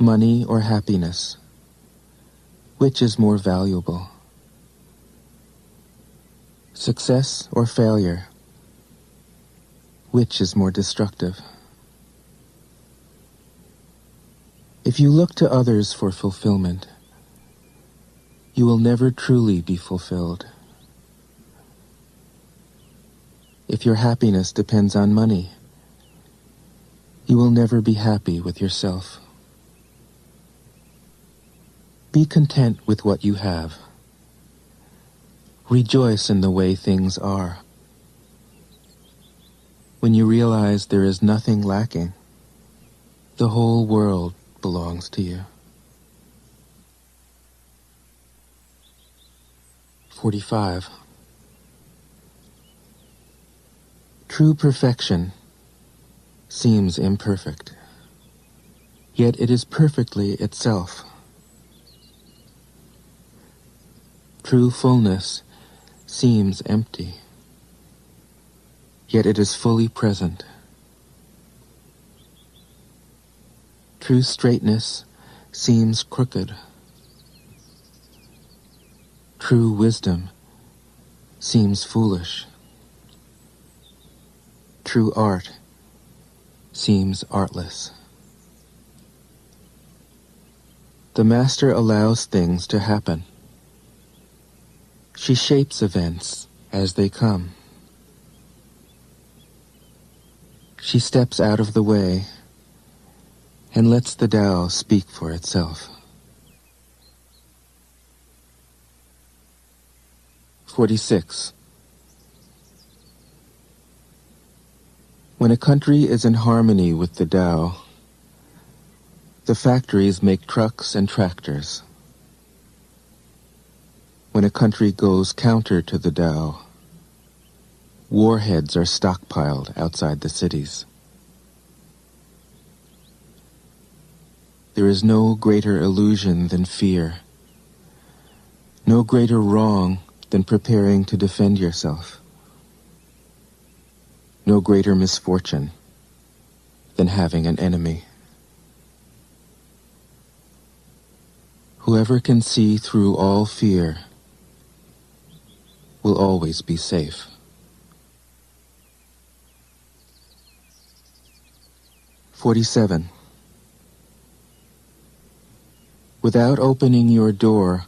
Money or happiness? Which is more valuable? Success or failure? Which is more destructive? If you look to others for fulfillment, you will never truly be fulfilled. If your happiness depends on money, you will never be happy with yourself. Be content with what you have. Rejoice in the way things are. When you realize there is nothing lacking, the whole world belongs to you. 45. True perfection seems imperfect, yet it is perfectly itself. True fullness seems empty, yet it is fully present. True straightness seems crooked. True wisdom seems foolish. True art seems artless. The Master allows things to happen. She shapes events as they come. She steps out of the way and lets the Tao speak for itself. 46. When a country is in harmony with the Tao, the factories make trucks and tractors. When a country goes counter to the Tao, warheads are stockpiled outside the cities. There is no greater illusion than fear, no greater wrong than preparing to defend yourself, no greater misfortune than having an enemy. Whoever can see through all fear will always be safe. 47. Without opening your door,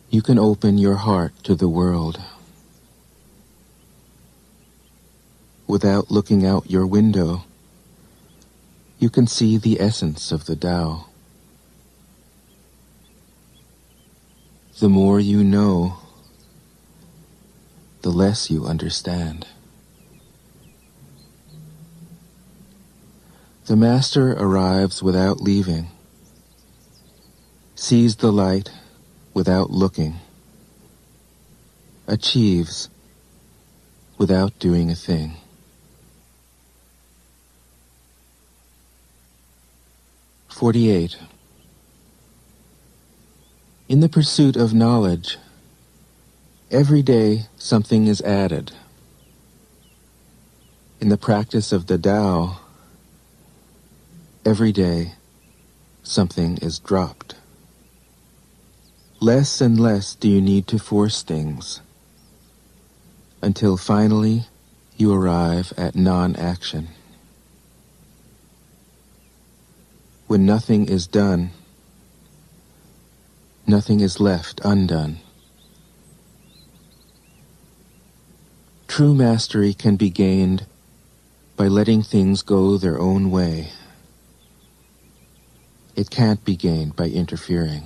you can open your heart to the world. Without looking out your window, you can see the essence of the Tao. the more you know, the less you understand. The Master arrives without leaving, sees the light without looking, achieves without doing a thing. "48. In the pursuit of knowledge, every day something is added. In the practice of the Tao, every day something is dropped. Less and less do you need to force things, until finally you arrive at non-action. When nothing is done, nothing is left undone. True mastery can be gained by letting things go their own way. It can't be gained by interfering.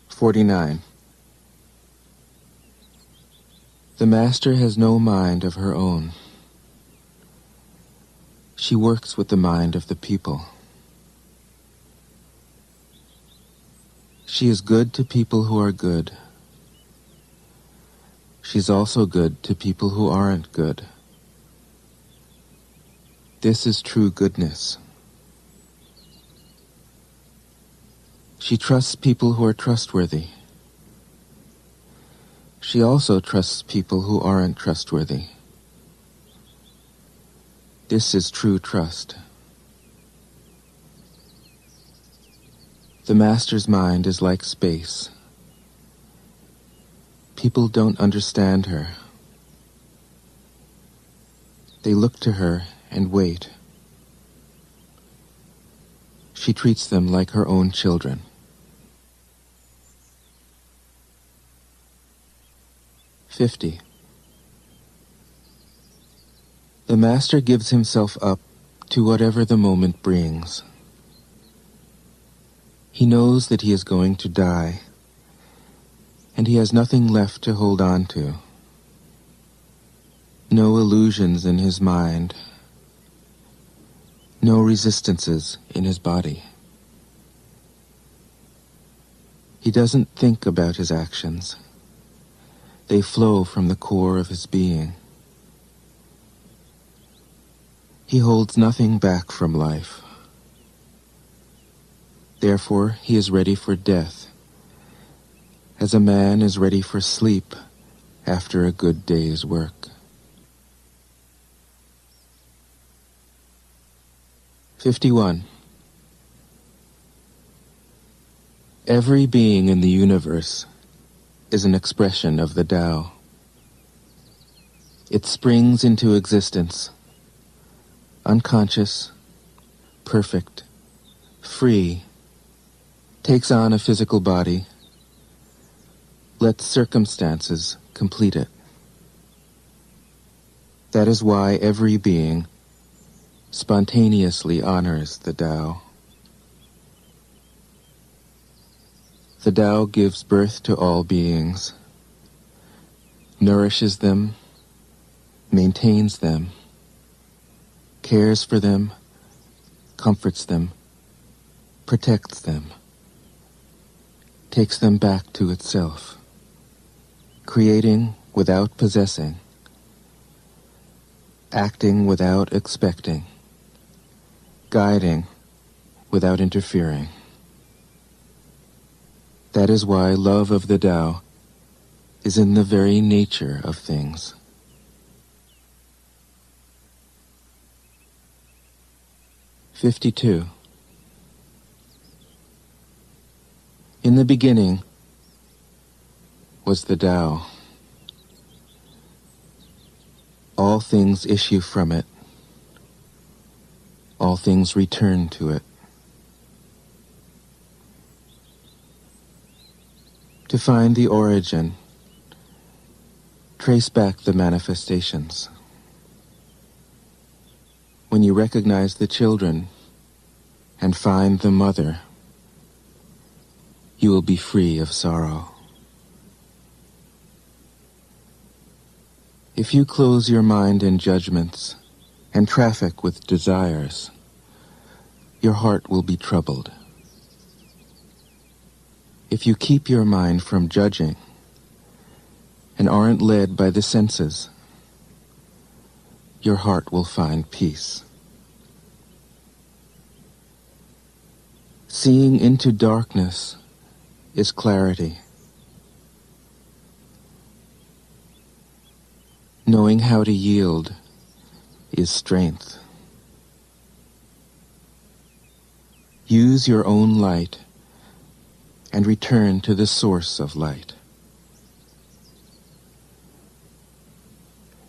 49. The Master has no mind of her own. She works with the mind of the people. She is good to people who are good. She's also good to people who aren't good. This is true goodness. She trusts people who are trustworthy. She also trusts people who aren't trustworthy. This is true trust. The Master's mind is like space. People don't understand her. They look to her and wait. She treats them like her own children. 50. The Master gives himself up to whatever the moment brings. He knows that he is going to die, and he has nothing left to hold on to. No illusions in his mind, no resistances in his body. He doesn't think about his actions. They flow from the core of his being. He holds nothing back from life. Therefore, he is ready for death, as a man is ready for sleep after a good day's work. 51. Every being in the universe is an expression of the Tao. It springs into existence, unconscious, perfect, free, takes on a physical body, lets circumstances complete it. That is why every being spontaneously honors the Tao. The Tao gives birth to all beings, nourishes them, maintains them, cares for them, comforts them, protects them, takes them back to itself, creating without possessing, acting without expecting, guiding without interfering. That is why love of the Tao is in the very nature of things. "52. In the beginning was the Tao. All things issue from it. All things return to it. To find the origin, trace back the manifestations. When you recognize the children and find the mother, you will be free of sorrow. If you close your mind in judgments and traffic with desires, your heart will be troubled. If you keep your mind from judging and aren't led by the senses, your heart will find peace. Seeing into darkness is clarity. Knowing how to yield is strength. Use your own light and return to the source of light.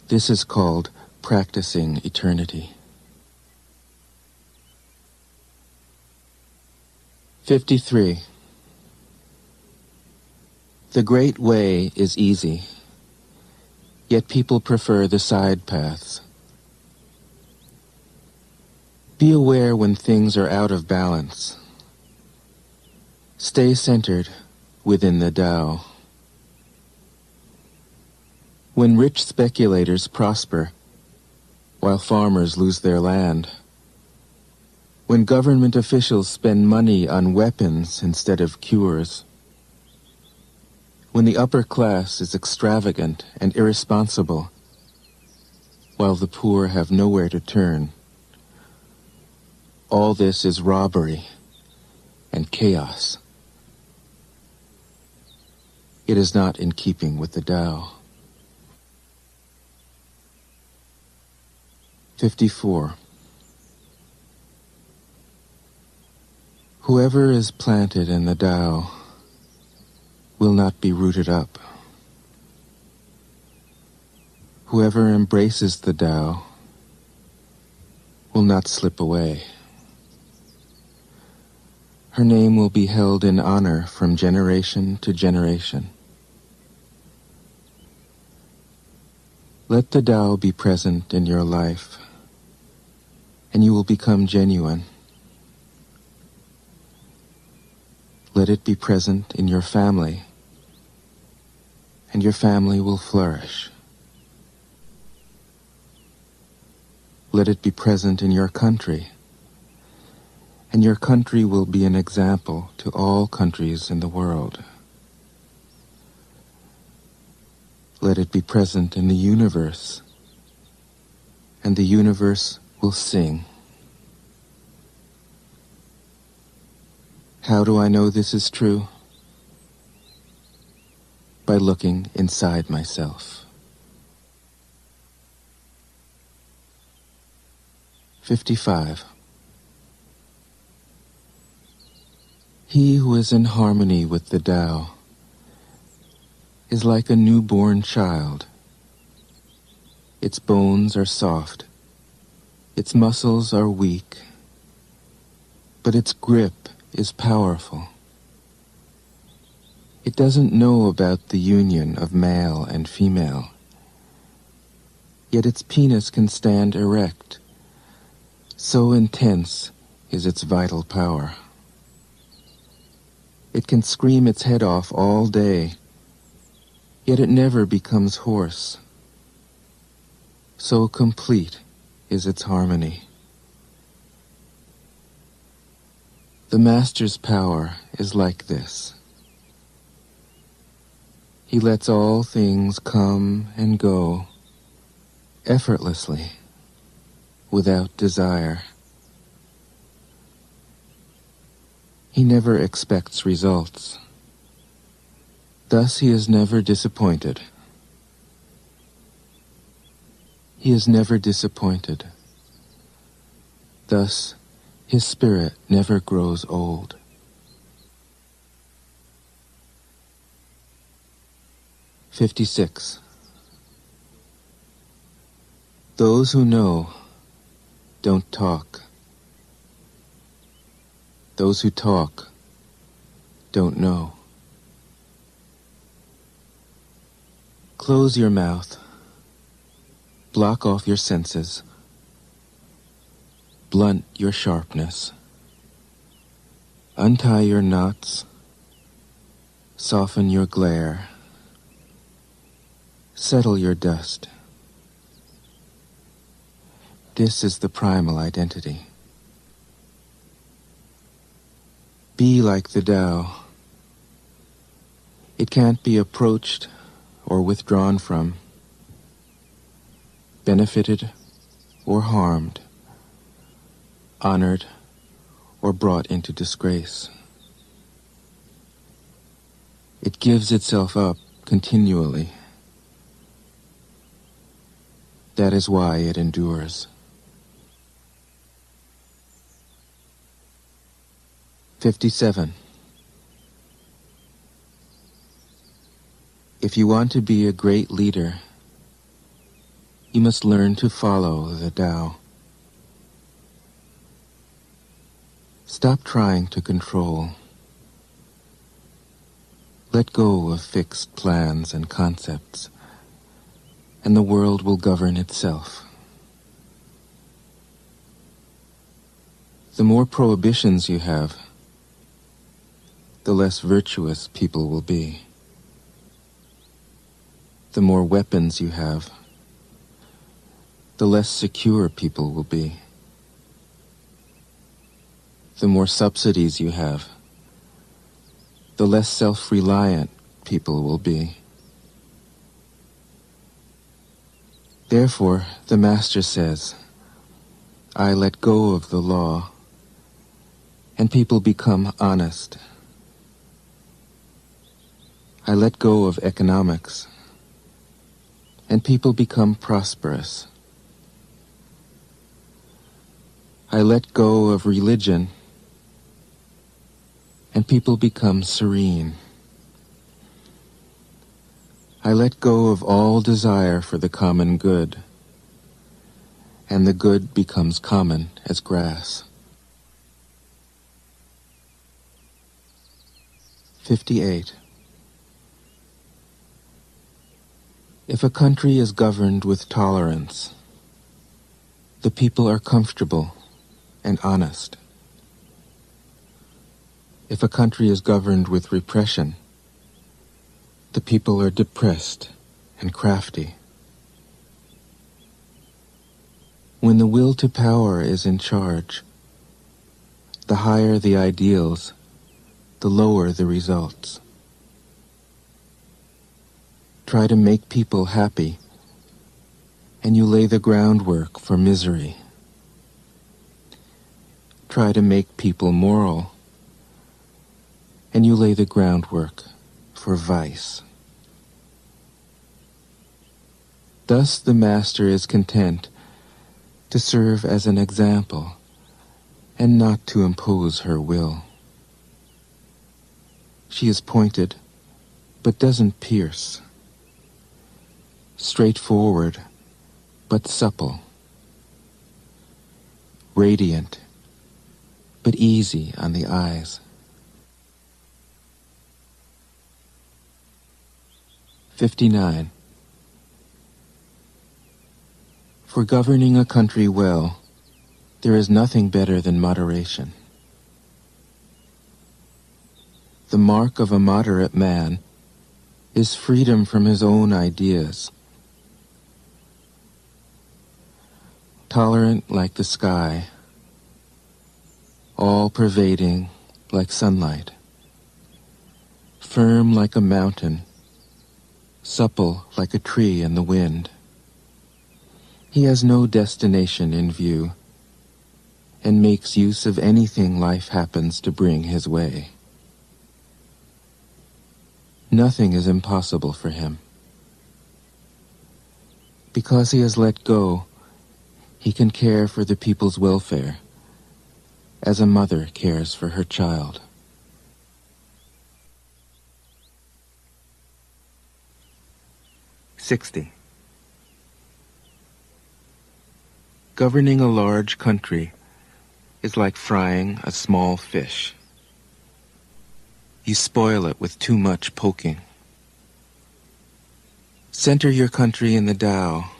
This is called practicing eternity. 53. The great way is easy, yet people prefer the side paths. Be aware when things are out of balance. Stay centered within the Tao. When rich speculators prosper, while farmers lose their land, when government officials spend money on weapons instead of cures, when the upper class is extravagant and irresponsible, while the poor have nowhere to turn, all this is robbery and chaos. It is not in keeping with the Tao. 54. Whoever is planted in the Tao will not be rooted up. Whoever embraces the Tao will not slip away. Her name will be held in honor from generation to generation. Let the Tao be present in your life, and you will become genuine. Let it be present in your family, and your family will flourish. Let it be present in your country, and your country will be an example to all countries in the world. Let it be present in the universe, and the universe will sing. How do I know this is true? By looking inside myself. 55. He who is in harmony with the Tao is like a newborn child. Its bones are soft, its muscles are weak, but its grip is powerful. It doesn't know about the union of male and female, yet its penis can stand erect. So intense is its vital power. It can scream its head off all day, yet it never becomes hoarse. So complete is its harmony. The Master's power is like this. He lets all things come and go effortlessly, without desire. He never expects results. Thus he is never disappointed. He is never disappointed. Thus his spirit never grows old. 56. Those who know don't talk. Those who talk don't know. Close your mouth. Block off your senses. Blunt your sharpness. Untie your knots, soften your glare, settle your dust. This is the primal identity. Be like the Tao. It can't be approached or withdrawn from, benefited or harmed, honored or brought into disgrace. It gives itself up continually. That is why it endures. 57. If you want to be a great leader, you must learn to follow the Tao. Stop trying to control. Let go of fixed plans and concepts, and the world will govern itself. The more prohibitions you have, the less virtuous people will be. The more weapons you have, the less secure people will be. The more subsidies you have, the less self-reliant people will be. Therefore, the Master says, I let go of the law, and people become honest. I let go of economics, and people become prosperous. I let go of religion, and people become serene. I let go of all desire for the common good, and the good becomes common as grass. 58. If a country is governed with tolerance, the people are comfortable and honest. If a country is governed with repression, the people are depressed and crafty. When the will to power is in charge, the higher the ideals, the lower the results. Try to make people happy, and you lay the groundwork for misery. Try to make people moral, and you lay the groundwork for vice. Thus the Master is content to serve as an example and not to impose her will. She is pointed, but doesn't pierce. Straightforward, but supple. Radiant, but easy on the eyes. 59. For governing a country well, there is nothing better than moderation. The mark of a moderate man is freedom from his own ideas. Tolerant like the sky, all-pervading like sunlight, firm like a mountain, supple like a tree in the wind. He has no destination in view, and makes use of anything life happens to bring his way. Nothing is impossible for him. Because he has let go, he can care for the people's welfare, as a mother cares for her child. 60. Governing a large country is like frying a small fish. You spoil it with too much poking. Center your country in the Tao,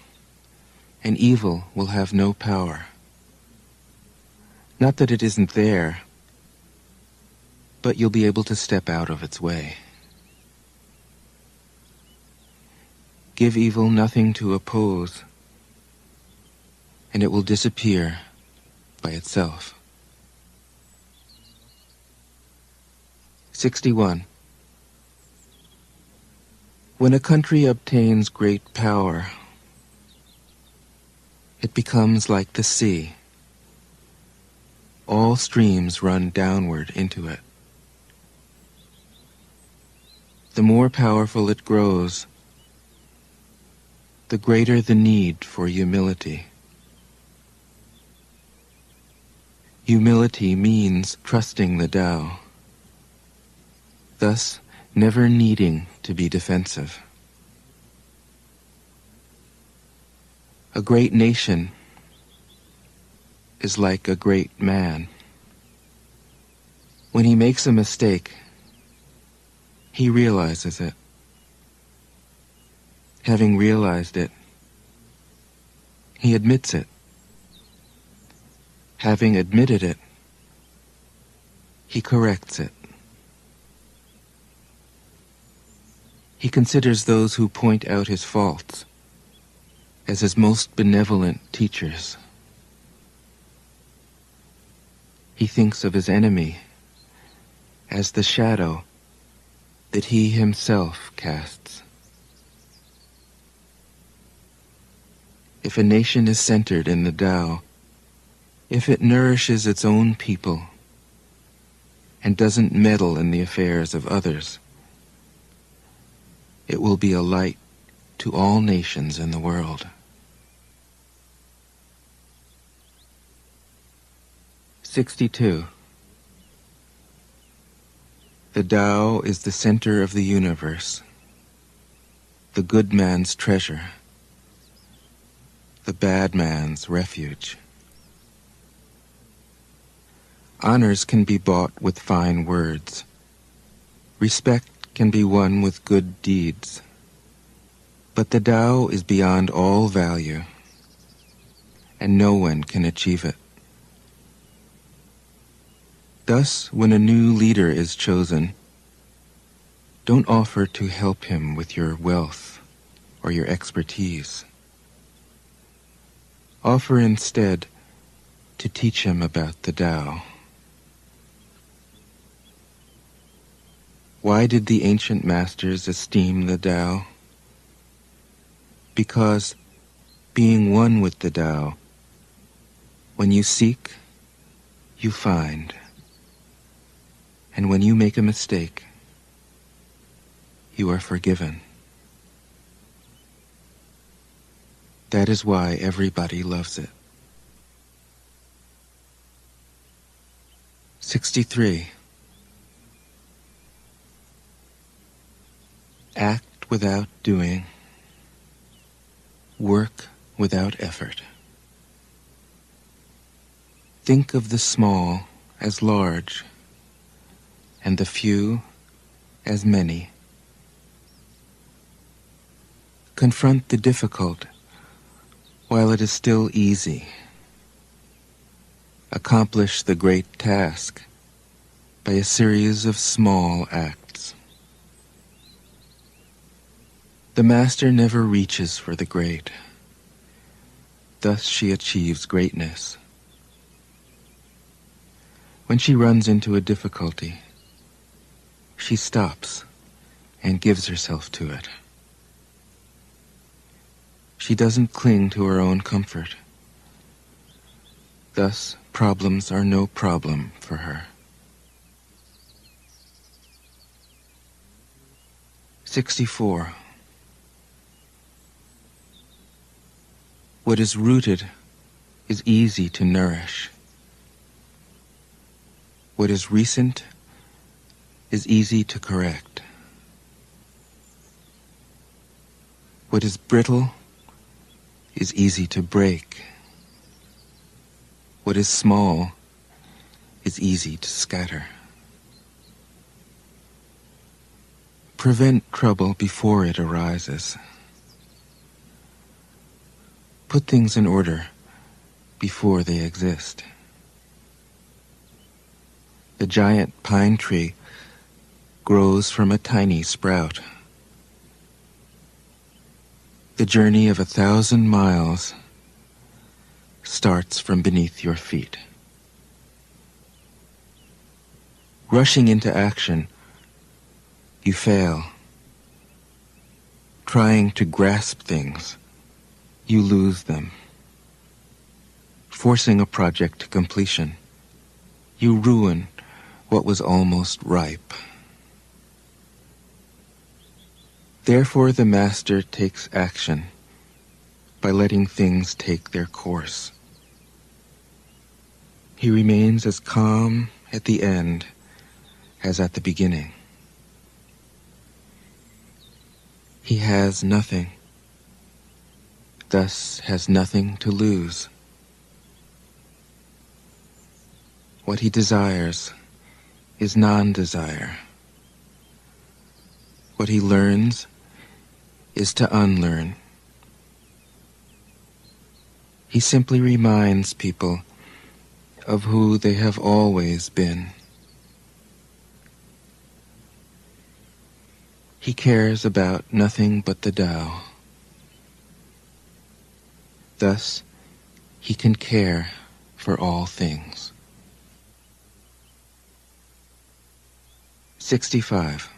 and evil will have no power. Not that it isn't there, but you'll be able to step out of its way. Give evil nothing to oppose, and it will disappear by itself. 61. When a country obtains great power, it becomes like the sea. All streams run downward into it. The more powerful it grows, the greater the need for humility. Humility means trusting the Tao, thus never needing to be defensive. A great nation is like a great man. When he makes a mistake, he realizes it. Having realized it, he admits it. Having admitted it, he corrects it. He considers those who point out his faults as his most benevolent teachers. He thinks of his enemy as the shadow that he himself casts. If a nation is centered in the Tao, if it nourishes its own people and doesn't meddle in the affairs of others, it will be a light to all nations in the world. 62. The Tao is the center of the universe, the good man's treasure, the bad man's refuge. Honors can be bought with fine words. Respect can be won with good deeds. But the Tao is beyond all value, and no one can achieve it. Thus, when a new leader is chosen, don't offer to help him with your wealth or your expertise. Offer instead to teach him about the Tao. Why did the ancient masters esteem the Tao? Because, being one with the Tao, when you seek, you find. And when you make a mistake, you are forgiven. That is why everybody loves it. 63. Act without doing. Work without effort. Think of the small as large, and the few as many. Confront the difficult while it is still easy. Accomplish the great task by a series of small acts. The master never reaches for the great. Thus she achieves greatness. When she runs into a difficulty, she stops and gives herself to it. She doesn't cling to her own comfort. Thus, problems are no problem for her. 64. What is rooted is easy to nourish. What is recent is easy to correct. What is brittle is easy to break. What is small is easy to scatter. Prevent trouble before it arises. Put things in order before they exist. The giant pine tree grows from a tiny sprout. The journey of 1,000 miles starts from beneath your feet. Rushing into action, you fail. Trying to grasp things, you lose them. Forcing a project to completion, you ruin what was almost ripe. Therefore, the master takes action by letting things take their course. He remains as calm at the end as at the beginning. He has nothing, thus has nothing to lose. What he desires is non-desire. What he learns is to unlearn. He simply reminds people of who they have always been. He cares about nothing but the Tao. Thus, he can care for all things. 65.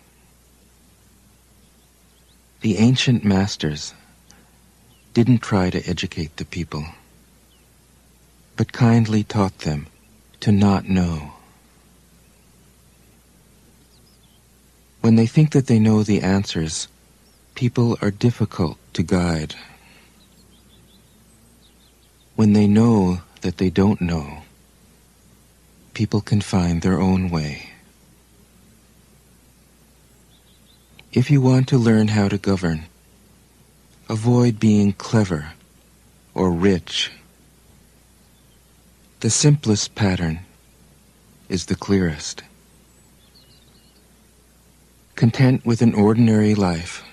The ancient masters didn't try to educate the people, but kindly taught them to not know. When they think that they know the answers, people are difficult to guide. When they know that they don't know, people can find their own way. If you want to learn how to govern, avoid being clever or rich. The simplest pattern is the clearest. Content with an ordinary life,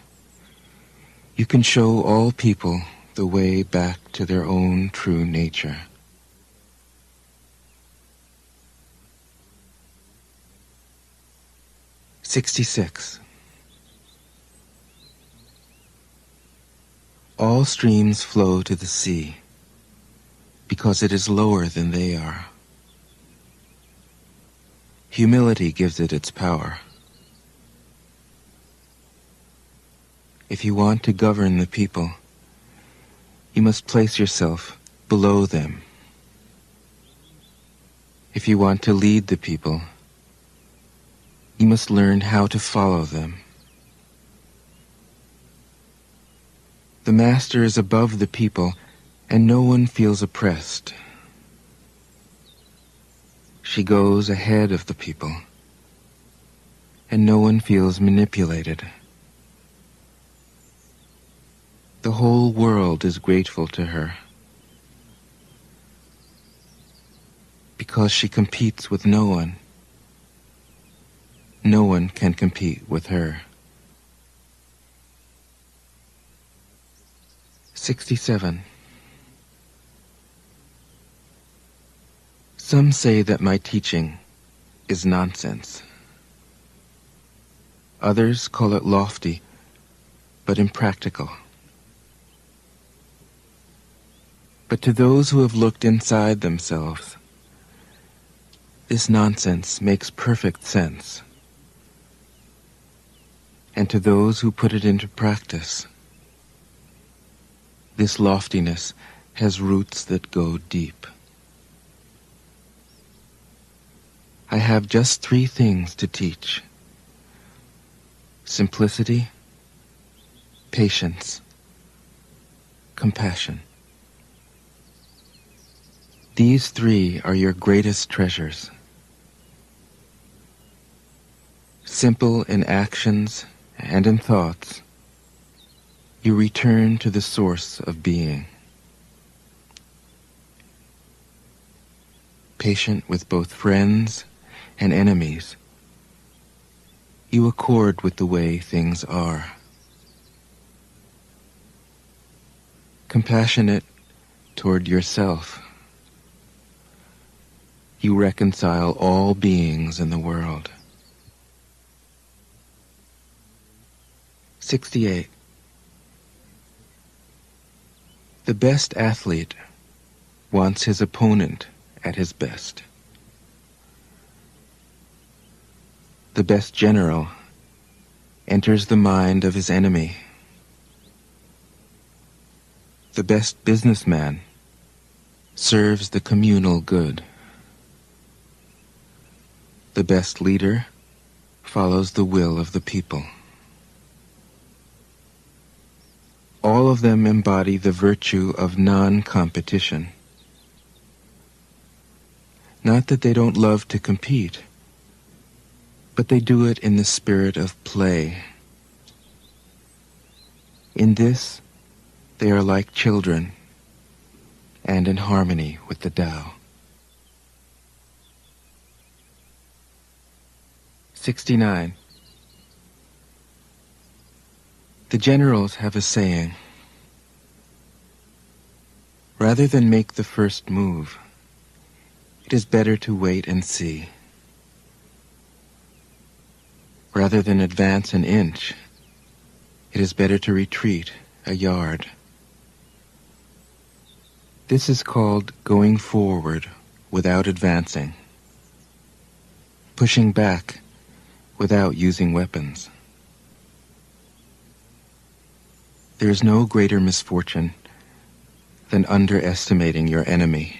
you can show all people the way back to their own true nature. "66. All streams flow to the sea because it is lower than they are. Humility gives it its power. If you want to govern the people, you must place yourself below them. If you want to lead the people, you must learn how to follow them. The master is above the people, and no one feels oppressed. She goes ahead of the people, and no one feels manipulated. The whole world is grateful to her because she competes with no one. No one can compete with her. 67. Some say that my teaching is nonsense. Others call it lofty, but impractical. But to those who have looked inside themselves, this nonsense makes perfect sense. And to those who put it into practice, this loftiness has roots that go deep. I have just 3 things to teach: simplicity, patience, compassion. These 3 are your greatest treasures. Simple in actions and in thoughts, you return to the source of being. Patient with both friends and enemies, you accord with the way things are. Compassionate toward yourself, you reconcile all beings in the world. 68. The best athlete wants his opponent at his best. The best general enters the mind of his enemy. The best businessman serves the communal good. The best leader follows the will of the people. All of them embody the virtue of non-competition. Not that they don't love to compete, but they do it in the spirit of play. In this, they are like children and in harmony with the Tao. 69. The generals have a saying: rather than make the first move, it is better to wait and see. Rather than advance an inch, it is better to retreat a yard. This is called going forward without advancing, pushing back without using weapons. There is no greater misfortune than underestimating your enemy.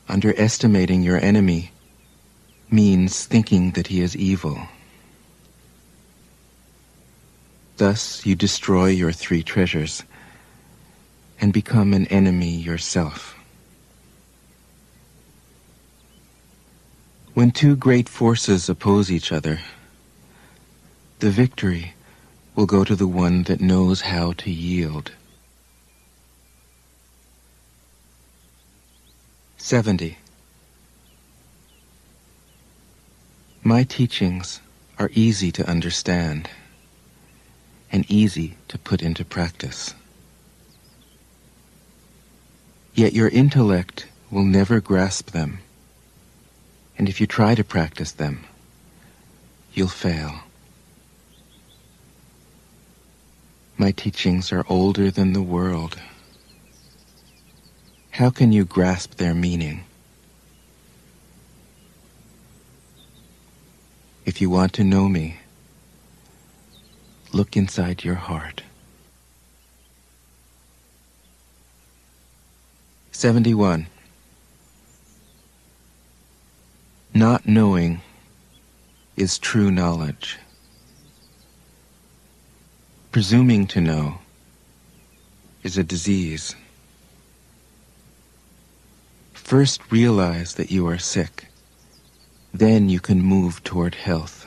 Underestimating your enemy means thinking that he is evil. Thus you destroy your three treasures and become an enemy yourself. When two great forces oppose each other, the victory will go to the one that knows how to yield. 70. My teachings are easy to understand and easy to put into practice. Yet your intellect will never grasp them, and if you try to practice them, you'll fail. My teachings are older than the world. How can you grasp their meaning? If you want to know me, look inside your heart. 71. Not knowing is true knowledge. Presuming to know is a disease. First realize that you are sick. Then you can move toward health.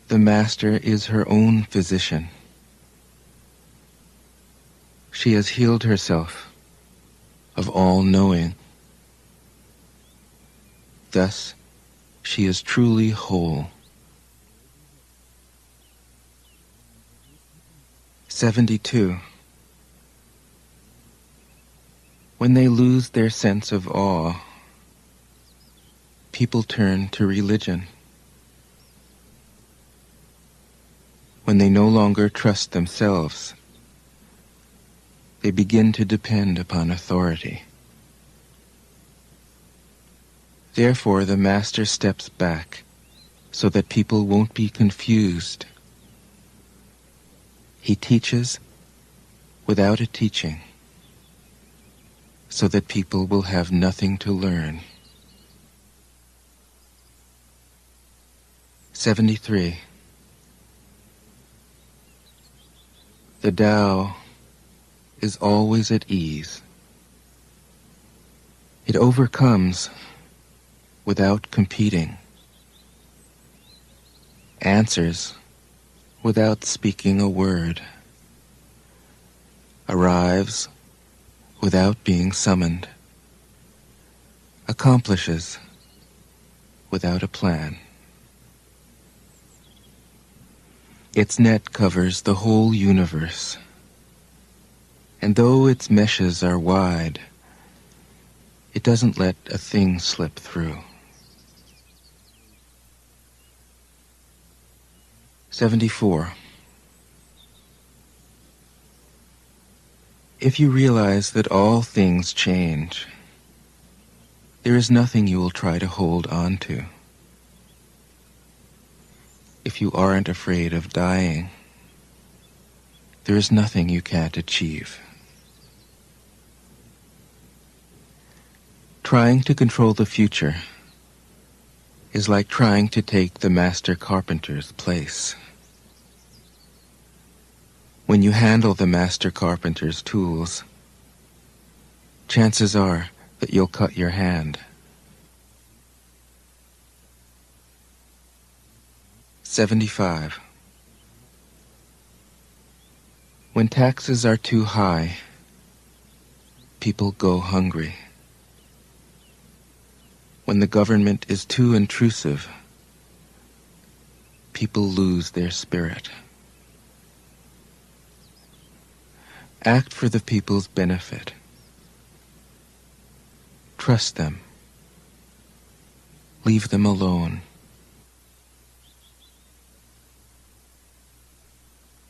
The Master is her own physician. She has healed herself of all knowing. Thus, she is truly whole. 72. When they lose their sense of awe, people turn to religion. When they no longer trust themselves, they begin to depend upon authority. Therefore, the Master steps back so that people won't be confused. He teaches without a teaching, so that people will have nothing to learn. 73. The Tao is always at ease. It overcomes without competing, answers without speaking a word, arrives without being summoned, accomplishes without a plan. Its net covers the whole universe, and though its meshes are wide, it doesn't let a thing slip through. 74. If you realize that all things change, there is nothing you will try to hold on to. If you aren't afraid of dying, there is nothing you can't achieve. Trying to control the future is like trying to take the master carpenter's place. When you handle the master carpenter's tools, chances are that you'll cut your hand. 75. When taxes are too high, people go hungry. When the government is too intrusive, people lose their spirit. Act for the people's benefit. Trust them. Leave them alone.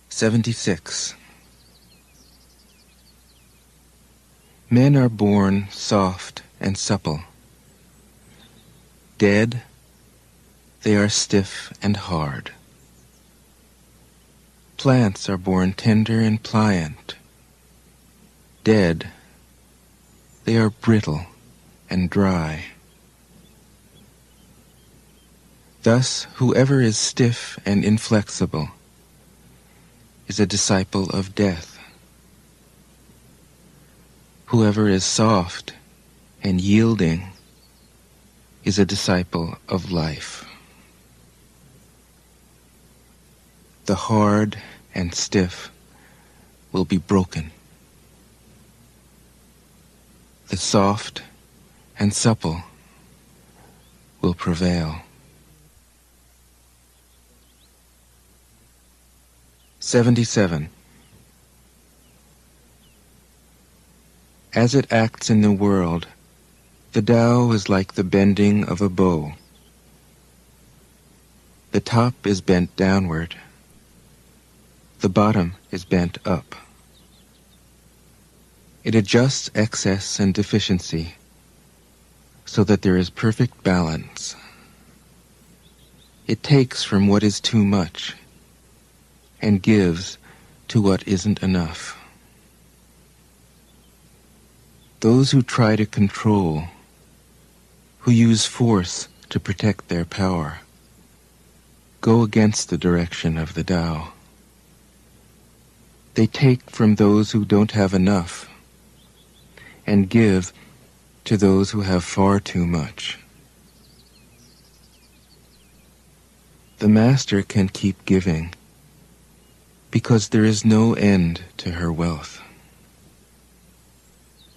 76. Men are born soft and supple. Dead, they are stiff and hard. Plants are born tender and pliant. Dead, they are brittle and dry. Thus, whoever is stiff and inflexible is a disciple of death. Whoever is soft and yielding is a disciple of life. The hard and stiff will be broken. The soft and supple will prevail. 77. As it acts in the world, the Tao is like the bending of a bow. The top is bent downward. The bottom is bent up. It adjusts excess and deficiency so that there is perfect balance. It takes from what is too much and gives to what isn't enough. Those who try to control, who use force to protect their power, go against the direction of the Tao. They take from those who don't have enough and give to those who have far too much. The Master can keep giving because there is no end to her wealth.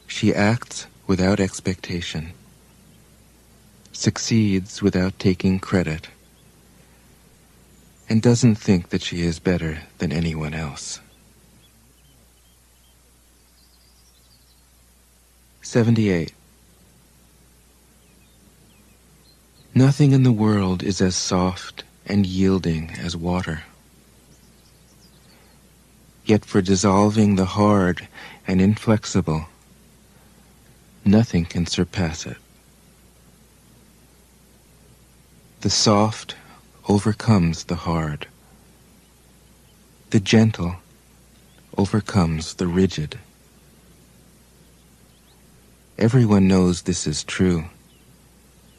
She acts without expectation, succeeds without taking credit, and doesn't think that she is better than anyone else. 78. Nothing in the world is as soft and yielding as water. Yet for dissolving the hard and inflexible, nothing can surpass it. The soft overcomes the hard. The gentle overcomes the rigid. Everyone knows this is true,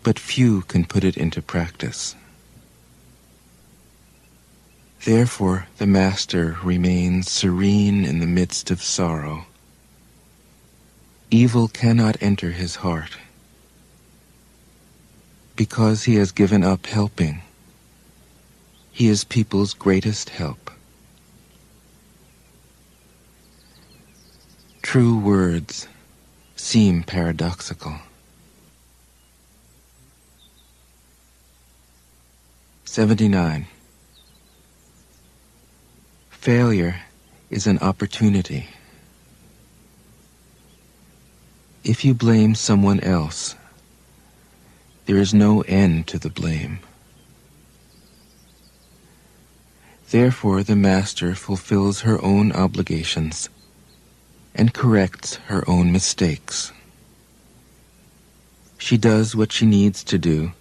but few can put it into practice. Therefore, the Master remains serene in the midst of sorrow. Evil cannot enter his heart. Because he has given up helping, he is people's greatest help. True words seem paradoxical. 79. Failure is an opportunity. If you blame someone else, there is no end to the blame. Therefore, the master fulfills her own obligations and corrects her own mistakes. She does what she needs to do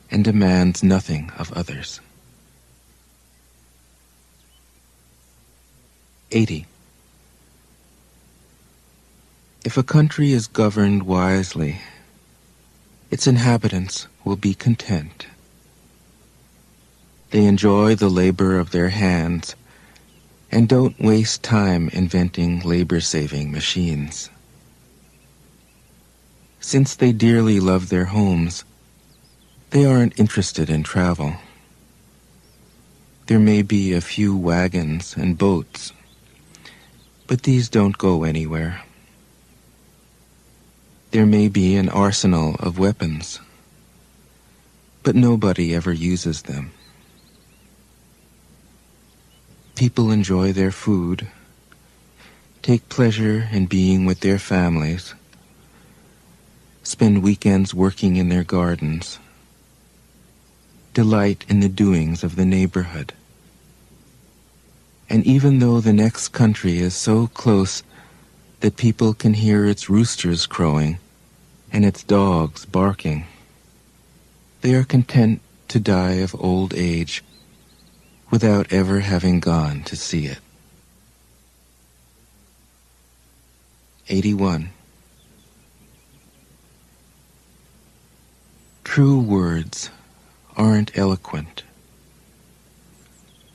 and demands nothing of others. 80. If a country is governed wisely, its inhabitants will be content. They enjoy the labor of their hands and don't waste time inventing labor-saving machines. Since they dearly love their homes, they aren't interested in travel. There may be a few wagons and boats, but these don't go anywhere. There may be an arsenal of weapons, but nobody ever uses them. People enjoy their food, take pleasure in being with their families, spend weekends working in their gardens, delight in the doings of the neighborhood. And even though the next country is so close that people can hear its roosters crowing and its dogs barking, they are content to die of old age without ever having gone to see it. 81. True words aren't eloquent.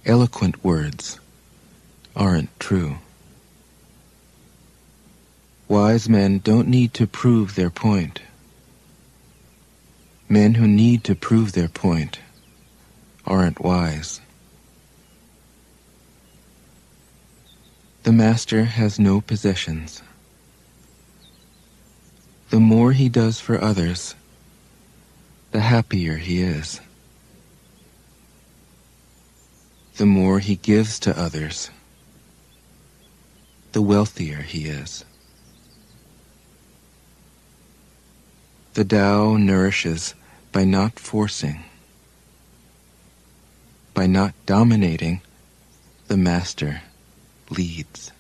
Eloquent words aren't true. Wise men don't need to prove their point. Men who need to prove their point aren't wise. The master has no possessions. The more he does for others, the happier he is. The more he gives to others, the wealthier he is. The Tao nourishes by not forcing. By not dominating, the master leads.